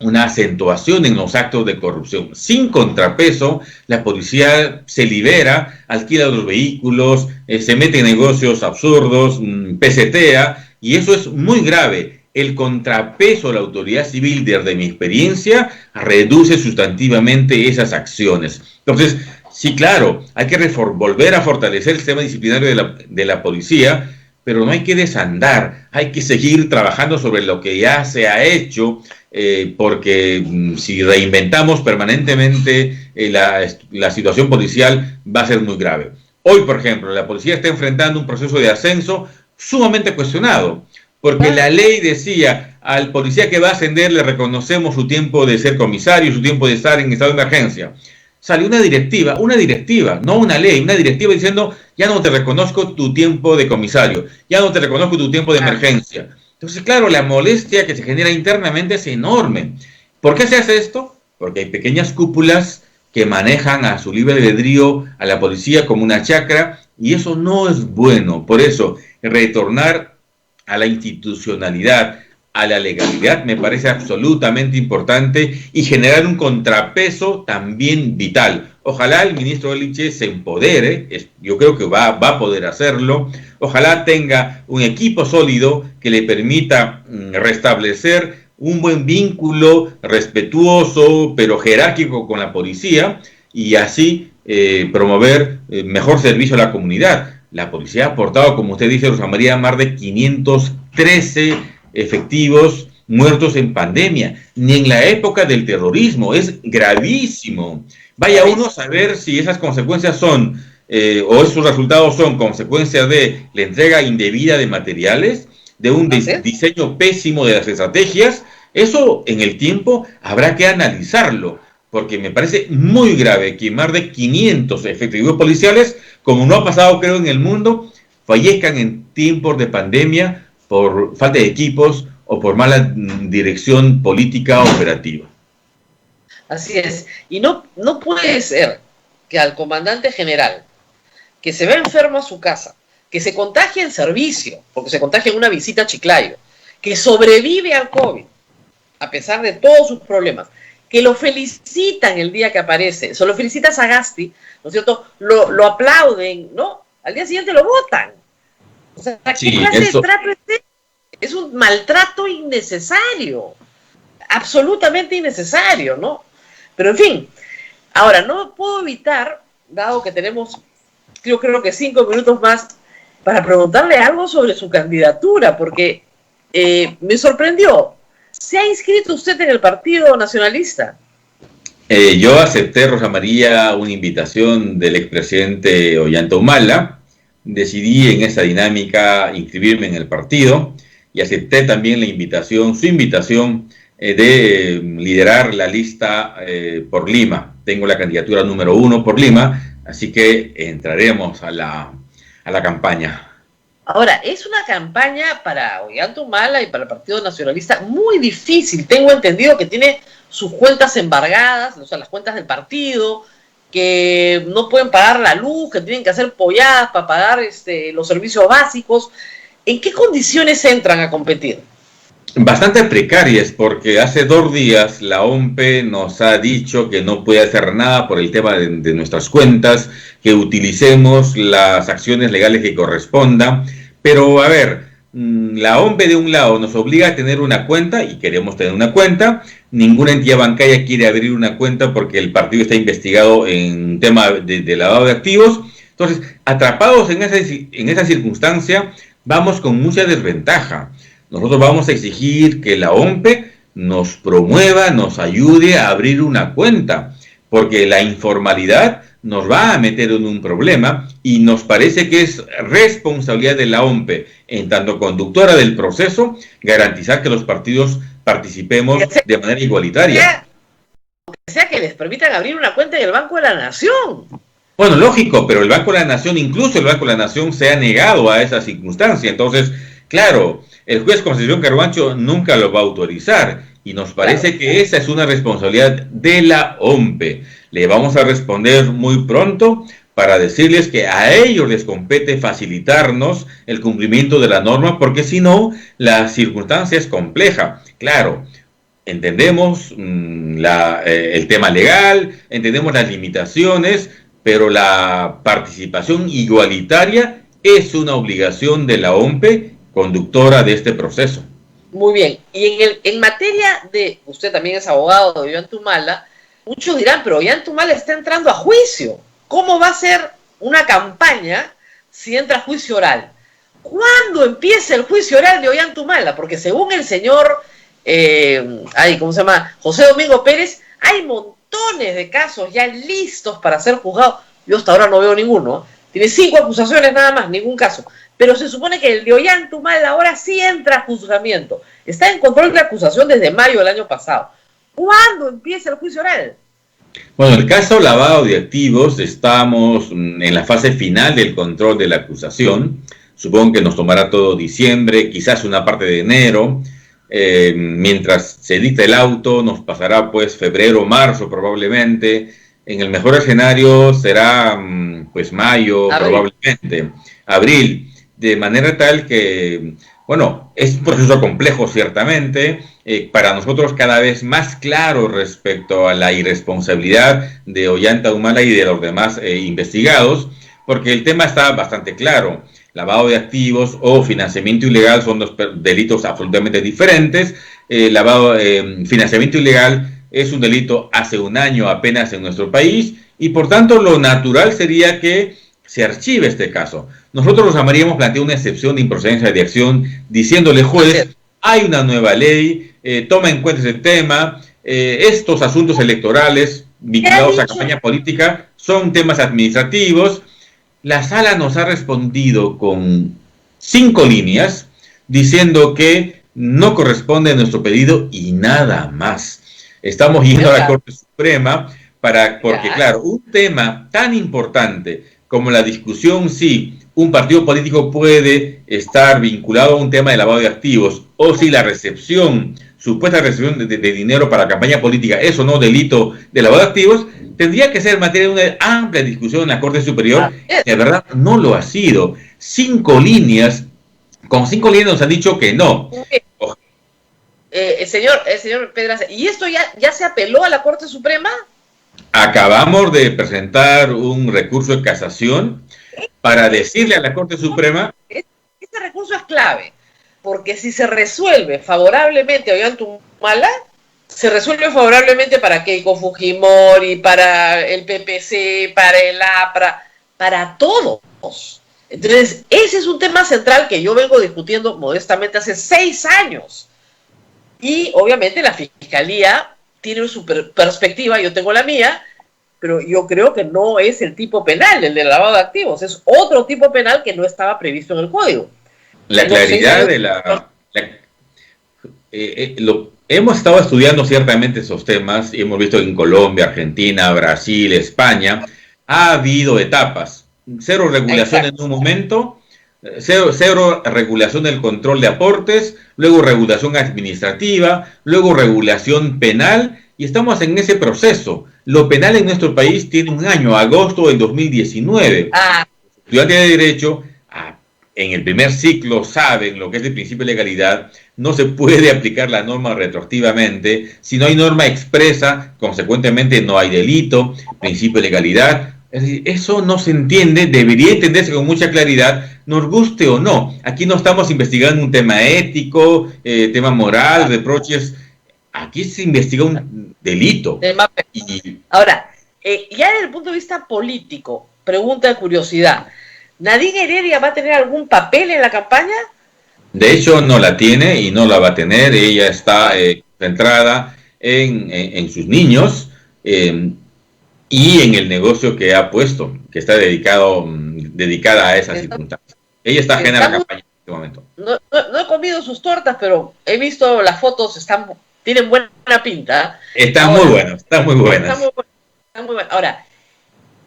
una acentuación en los actos de corrupción. Sin contrapeso, la policía se libera, alquila los vehículos, se mete en negocios absurdos, pesetea, y eso es muy grave. El contrapeso de la autoridad civil, desde mi experiencia, reduce sustantivamente esas acciones. Entonces, sí, claro, hay que volver a fortalecer el sistema disciplinario de la policía, pero no hay que desandar, hay que seguir trabajando sobre lo que ya se ha hecho, porque si reinventamos permanentemente la situación policial va a ser muy grave. Hoy, por ejemplo, la policía está enfrentando un proceso de ascenso sumamente cuestionado, porque la ley decía, al policía que va a ascender le reconocemos su tiempo de ser comisario, su tiempo de estar en estado de emergencia. Salió una directiva, no una ley, una directiva diciendo, ya no te reconozco tu tiempo de comisario, ya no te reconozco tu tiempo de emergencia. Entonces, claro, la molestia que se genera internamente es enorme. ¿Por qué se hace esto? Porque hay pequeñas cúpulas que manejan a su libre albedrío a la policía como una chacra, y eso no es bueno. Por eso, retornar a la institucionalidad, a la legalidad, me parece absolutamente importante, y generar un contrapeso también vital. Ojalá el ministro Eliche se empodere, yo creo que va a poder hacerlo. Ojalá tenga un equipo sólido que le permita restablecer un buen vínculo respetuoso, pero jerárquico con la policía, y así promover mejor servicio a la comunidad. La policía ha aportado, como usted dice, Rosa María, más de 513 efectivos muertos en pandemia, ni en la época del terrorismo. Es gravísimo. Vaya uno a saber si esas consecuencias son, o esos resultados son consecuencias de la entrega indebida de materiales, de un diseño pésimo de las estrategias. Eso en el tiempo habrá que analizarlo, porque me parece muy grave que más de 500 efectivos policiales, como no ha pasado creo en el mundo, fallezcan en tiempos de pandemia por falta de equipos o por mala dirección política operativa. Así es. Y no puede ser que al comandante general, que se ve enfermo a su casa, que se contagia en servicio, porque se contagia en una visita a Chiclayo, que sobrevive al COVID, a pesar de todos sus problemas, que lo felicitan el día que aparece, se lo felicita Sagasti, ¿no es cierto? Lo aplauden, ¿no? Al día siguiente lo votan. O sea, ¿qué clase de trato es este? Es un maltrato innecesario, absolutamente innecesario, ¿no? Pero en fin, ahora no puedo evitar, dado que tenemos, yo creo que 5 minutos más, para preguntarle algo sobre su candidatura, porque me sorprendió. ¿Se ha inscrito usted en el Partido Nacionalista? Yo acepté, Rosa María, una invitación del expresidente Ollanta Humala. Decidí en esa dinámica inscribirme en el partido y acepté también su invitación de liderar la lista por Lima. Tengo la candidatura número 1 por Lima, así que entraremos a la campaña. Ahora, es una campaña para Ollanta Humala y para el Partido Nacionalista muy difícil. Tengo entendido que tiene sus cuentas embargadas, o sea, las cuentas del partido, que no pueden pagar la luz, que tienen que hacer polladas para pagar los servicios básicos. ¿En qué condiciones entran a competir? Bastante precarias, porque hace 2 días la OMPE nos ha dicho que no puede hacer nada por el tema de nuestras cuentas, que utilicemos las acciones legales que correspondan. Pero a ver, la OMPE de un lado nos obliga a tener una cuenta y queremos tener una cuenta. Ninguna entidad bancaria quiere abrir una cuenta porque el partido está investigado en tema de lavado de activos. Entonces, atrapados en esa circunstancia, vamos con mucha desventaja. Nosotros vamos a exigir que la OMPE nos promueva, nos ayude a abrir una cuenta, porque la informalidad nos va a meter en un problema y nos parece que es responsabilidad de la OMPE, en tanto conductora del proceso, garantizar que los partidos participemos de manera igualitaria. Que sea que les permitan abrir una cuenta en el Banco de la Nación. Bueno, lógico, pero el Banco de la Nación, incluso el Banco de la Nación se ha negado a esa circunstancia. Entonces, claro, el juez Concepción Carbancho nunca lo va a autorizar y nos parece que esa es una responsabilidad de la OMPE. Le vamos a responder muy pronto para decirles que a ellos les compete facilitarnos el cumplimiento de la norma, porque si no, la circunstancia es compleja. Claro, entendemos el tema legal, entendemos las limitaciones, pero la participación igualitaria es una obligación de la OMPE, conductora de este proceso. Muy bien. Y en materia de, usted también es abogado de Ollantumala, muchos dirán, pero Ollantumala está entrando a juicio. ¿Cómo va a ser una campaña si entra a juicio oral? ¿Cuándo empieza el juicio oral de Ollantumala? Porque según el señor, ¿cómo se llama? José Domingo Pérez, hay montones de casos ya listos para ser juzgados. Yo hasta ahora no veo ninguno. Tiene 5 acusaciones nada más, ningún caso. Pero se supone que el de Ollantumala ahora sí entra a juzgamiento. Está en control de acusación desde mayo del año pasado. ¿Cuándo empieza el juicio oral? Bueno, el caso lavado de activos, estamos en la fase final del control de la acusación. Supongo que nos tomará todo diciembre, quizás una parte de enero. Mientras se dicta el auto, nos pasará pues febrero, marzo probablemente. En el mejor escenario será pues mayo, probablemente, abril. De manera tal que, bueno, es un proceso complejo ciertamente, para nosotros cada vez más claro respecto a la irresponsabilidad de Ollanta Humala y de los demás investigados, porque el tema está bastante claro. Lavado de activos o financiamiento ilegal son dos delitos absolutamente diferentes. Financiamiento ilegal es un delito hace un año apenas en nuestro país y por tanto lo natural sería que se archive este caso. Nosotros los amaríamos plantear una excepción de improcedencia de acción diciéndole, juez, hay una nueva ley, toma en cuenta ese tema, estos asuntos electorales vinculados a campaña política son temas administrativos. La sala nos ha respondido con 5 líneas diciendo que no corresponde a nuestro pedido y nada más. Estamos yendo a la Corte Suprema porque claro, un tema tan importante como la discusión si un partido político puede estar vinculado a un tema de lavado de activos o si la supuesta recepción de dinero para campaña política es o no delito de lavado de activos, tendría que ser materia de una amplia discusión en la Corte Superior. De verdad no lo ha sido. 5 líneas, con 5 líneas nos han dicho que no. Señor Pedraza, ¿y esto ya se apeló a la Corte Suprema? Acabamos de presentar un recurso de casación para decirle a la Corte Suprema... Este recurso es clave, porque si se resuelve favorablemente a Ollantumala, se resuelve favorablemente para Keiko Fujimori, para el PPC, para el APRA, para todos. Entonces, ese es un tema central que yo vengo discutiendo modestamente hace 6 años. Y obviamente la Fiscalía tiene su perspectiva, yo tengo la mía, pero yo creo que no es el tipo penal, el del lavado de activos, es otro tipo penal que no estaba previsto en el código. La claridad de hemos estado estudiando ciertamente esos temas y hemos visto que en Colombia, Argentina, Brasil, España, ha habido etapas. 0 regulación en un momento, cero regulación del control de aportes, luego regulación administrativa, luego regulación penal, y estamos en ese proceso. Lo penal en nuestro país tiene un año, agosto del 2019. Estudiantes de Derecho, en el primer ciclo saben lo que es el principio de legalidad. No se puede aplicar la norma retroactivamente. Si no hay norma expresa, consecuentemente no hay delito, principio de legalidad. Es decir, eso no se entiende, debería entenderse con mucha claridad, nos guste o no. Aquí no estamos investigando un tema ético, tema moral, reproches. Aquí se investiga un delito. Ahora, ya desde el punto de vista político, pregunta de curiosidad, ¿Nadine Heredia va a tener algún papel en la campaña? De hecho, no la tiene y no la va a tener. Ella está centrada en sus niños. y en el negocio que ha puesto, que está dedicada a esas circunstancias. Ella está ajena a la campaña en este momento. No he comido sus tortas, pero he visto las fotos, tienen buena pinta. Están muy buenas. Están muy buenas. Ahora,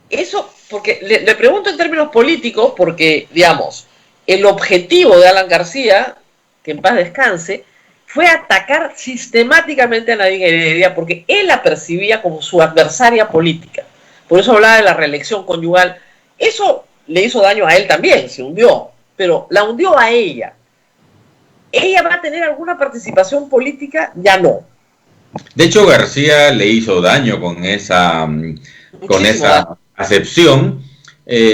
eso, porque le pregunto en términos políticos, porque, digamos, el objetivo de Alan García, que en paz descanse, fue atacar sistemáticamente a Nadine Heredia, porque él la percibía como su adversaria política. Por eso hablaba de la reelección conyugal. Eso le hizo daño a él también, se hundió, pero la hundió a ella. ¿Ella va a tener alguna participación política? Ya no. De hecho, García le hizo daño con esa acepción.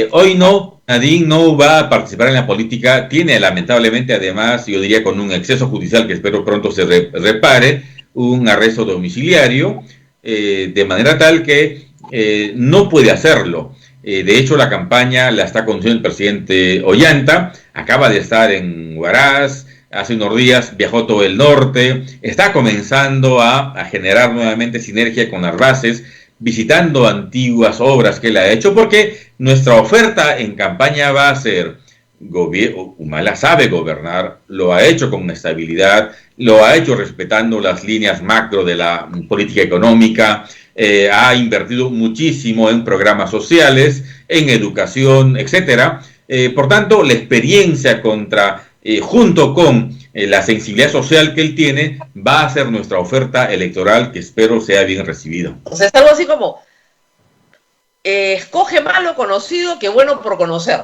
Hoy Nadine no va a participar en la política. Tiene lamentablemente, además, yo diría con un exceso judicial que espero pronto se repare, un arresto domiciliario, de manera tal que no puede hacerlo. De hecho, la campaña la está conduciendo el presidente Ollanta. Acaba de estar en Huaraz. Hace unos días viajó todo el norte, está comenzando a generar nuevamente sinergia con las bases, visitando antiguas obras que él ha hecho, porque nuestra oferta en campaña va a ser, Humala sabe gobernar, lo ha hecho con estabilidad, lo ha hecho respetando las líneas macro de la política económica, ha invertido muchísimo en programas sociales, en educación, etcétera. Por tanto, la experiencia junto con la sensibilidad social que él tiene, va a ser nuestra oferta electoral, que espero sea bien recibida. O sea, es algo así como, escoge malo conocido que bueno por conocer.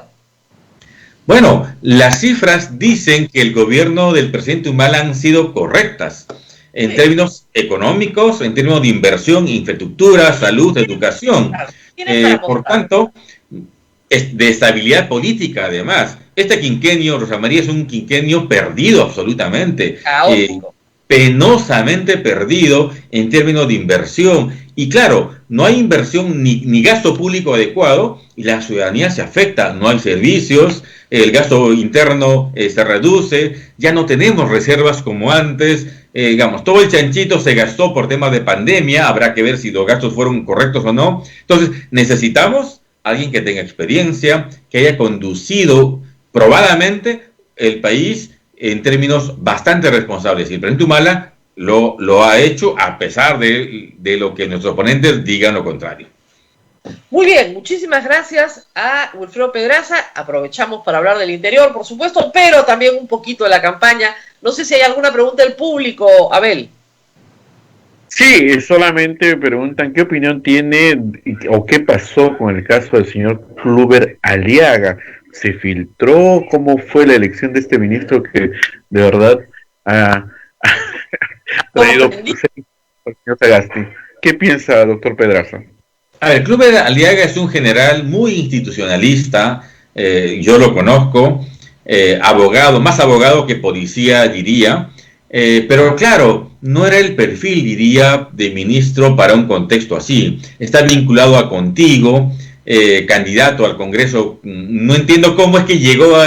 Bueno, las cifras dicen que el gobierno del presidente Humala han sido correctas, en términos económicos, en términos de inversión, infraestructura, salud, educación. Por tanto, de estabilidad política, además. Este quinquenio, Rosa María, es un quinquenio perdido absolutamente, penosamente perdido en términos de inversión. Y claro, no hay inversión ni gasto público adecuado y la ciudadanía se afecta. No hay servicios, el gasto interno se reduce, ya no tenemos reservas como antes. Digamos, todo el chanchito se gastó por temas de pandemia, habrá que ver si los gastos fueron correctos o no. Entonces, necesitamos alguien que tenga experiencia, que haya conducido probadamente el país en términos bastante responsables. Y el presidente Humala lo ha hecho a pesar de lo que nuestros oponentes digan lo contrario. Muy bien, muchísimas gracias a Wilfredo Pedraza. Aprovechamos para hablar del interior, por supuesto, pero también un poquito de la campaña. No sé si hay alguna pregunta del público, Abel. Sí, solamente preguntan qué opinión tiene o qué pasó con el caso del señor Kluber Aliaga. ¿Se filtró? ¿Cómo fue la elección de este ministro que de verdad ha traído por el señor Sagasti? ¿Qué piensa, doctor Pedraza? A ver, Kluber Aliaga es un general muy institucionalista, yo lo conozco, abogado, más abogado que policía, diría, pero claro, no era el perfil, diría, de ministro para un contexto así. Está vinculado a Contigo, candidato al Congreso. No entiendo cómo es que llegó,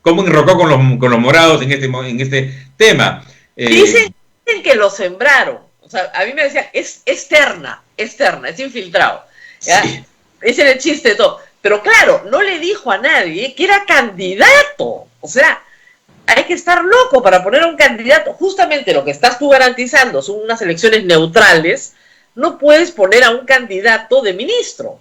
cómo enrocó con los morados en este tema. Dicen que lo sembraron. O sea, a mí me decían, es externa, es infiltrado. ¿Ya? Sí. Ese era el chiste de todo. Pero claro, no le dijo a nadie que era candidato. O sea, hay que estar loco para poner a un candidato. Justamente lo que estás tú garantizando son unas elecciones neutrales. No puedes poner a un candidato de ministro.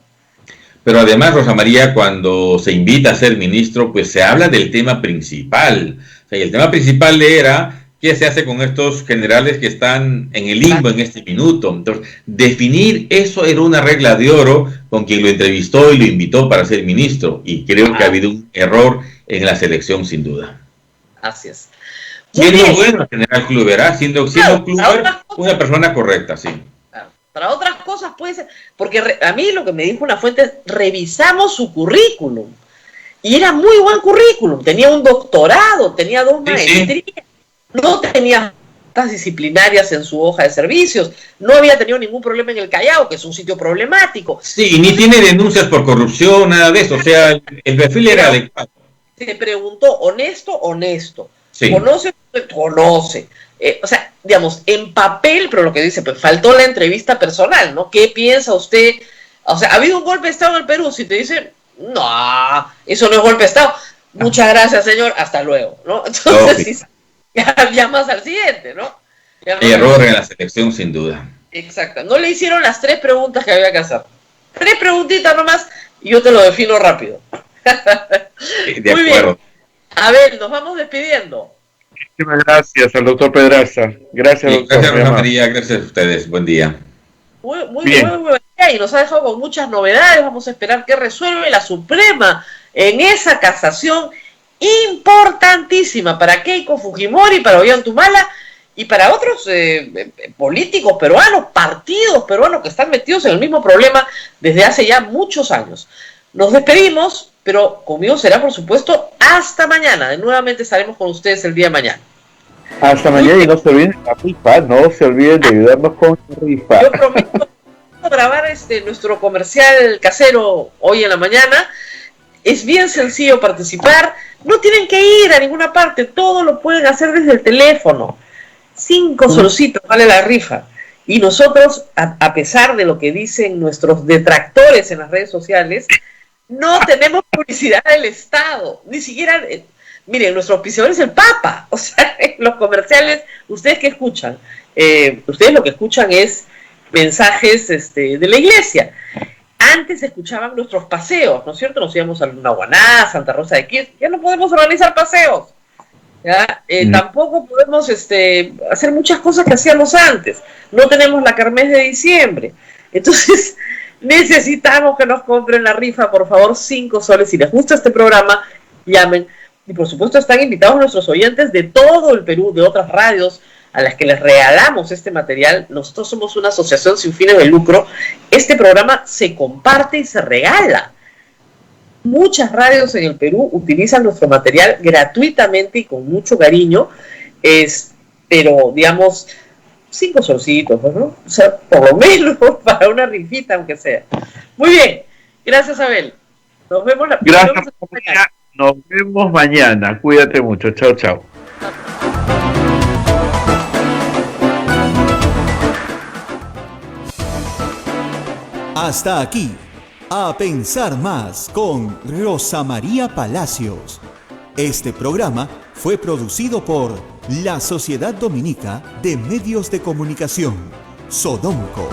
Pero además, Rosa María, cuando se invita a ser ministro, pues se habla del tema principal. O sea, y el tema principal era qué se hace con estos generales que están en el limbo en este minuto. Entonces, definir eso era una regla de oro con quien lo entrevistó y lo invitó para ser ministro. Y creo que ha habido un error en la selección, sin duda. Así es. Siendo bueno el general Kluber, siendo Kluber una persona correcta, sí. Para otras cosas puede ser, porque a mí lo que me dijo una fuente es, revisamos su currículum, y era muy buen currículum, tenía un doctorado, tenía 2 maestrías, no tenía faltas disciplinarias en su hoja de servicios, no había tenido ningún problema en el Callao, que es un sitio problemático. Sí, ni tiene denuncias por corrupción, nada de eso, o sea, el perfil era adecuado. Se preguntó, honesto, sí. Conoce. O sea, digamos, en papel, pero lo que dice, pues faltó la entrevista personal, ¿no? ¿Qué piensa usted O sea, ¿ha habido un golpe de Estado en el Perú? Si te dicen, no, eso no es golpe de Estado. Muchas gracias, señor, hasta luego, ¿no? Entonces, ya llamas al siguiente, ¿no? Hay error en la selección, sin duda. Exacto. No le hicieron las 3 preguntas que había que hacer. 3 preguntitas nomás y yo te lo defino rápido. De Muy acuerdo. bien. A ver, nos vamos despidiendo. Muchísimas gracias al doctor Pedraza. Gracias, doctor. Gracias, Rosa María. Gracias a ustedes. Buen día. Muy buen día y nos ha dejado con muchas novedades. Vamos a esperar que resuelve la Suprema en esa casación importantísima para Keiko Fujimori, para Ollanta y para otros políticos peruanos, partidos peruanos que están metidos en el mismo problema desde hace ya muchos años. Nos despedimos, pero conmigo será, por supuesto, hasta mañana. Nuevamente estaremos con ustedes el día de mañana. Hasta mañana y no se olviden de la rifa, no se olviden de ayudarnos con la rifa. Yo prometo grabar nuestro comercial casero hoy en la mañana. Es bien sencillo participar, no tienen que ir a ninguna parte, todo lo pueden hacer desde el teléfono. 5 solcitos vale la rifa. Y nosotros, a pesar de lo que dicen nuestros detractores en las redes sociales, no tenemos publicidad del Estado, ni siquiera, miren, nuestro auspiciador es el Papa, o sea, los comerciales, ¿ustedes qué escuchan? Ustedes lo que escuchan es mensajes de la iglesia. Antes escuchaban nuestros paseos, ¿no es cierto? Nos íbamos a Naguaná, Santa Rosa de Quis, ya no podemos organizar paseos, ¿ya? Tampoco podemos hacer muchas cosas que hacíamos antes, no tenemos la kermés de diciembre, entonces necesitamos que nos compren la rifa, por favor, 5 soles. Si les gusta este programa, llamen. Y por supuesto están invitados nuestros oyentes de todo el Perú, de otras radios a las que les regalamos este material. Nosotros somos una asociación sin fines de lucro. Este programa se comparte y se regala. Muchas radios en el Perú utilizan nuestro material gratuitamente y con mucho cariño, pero digamos 5 solcitos, ¿no? O sea, por lo menos para una rifita, aunque sea. Muy bien, gracias, Abel. Nos vemos mañana. Nos vemos mañana. Cuídate mucho. Chao, chao. Hasta aquí, A Pensar Más con Rosa María Palacios. Este programa fue producido por la Sociedad Dominica de Medios de Comunicación, Sodomco.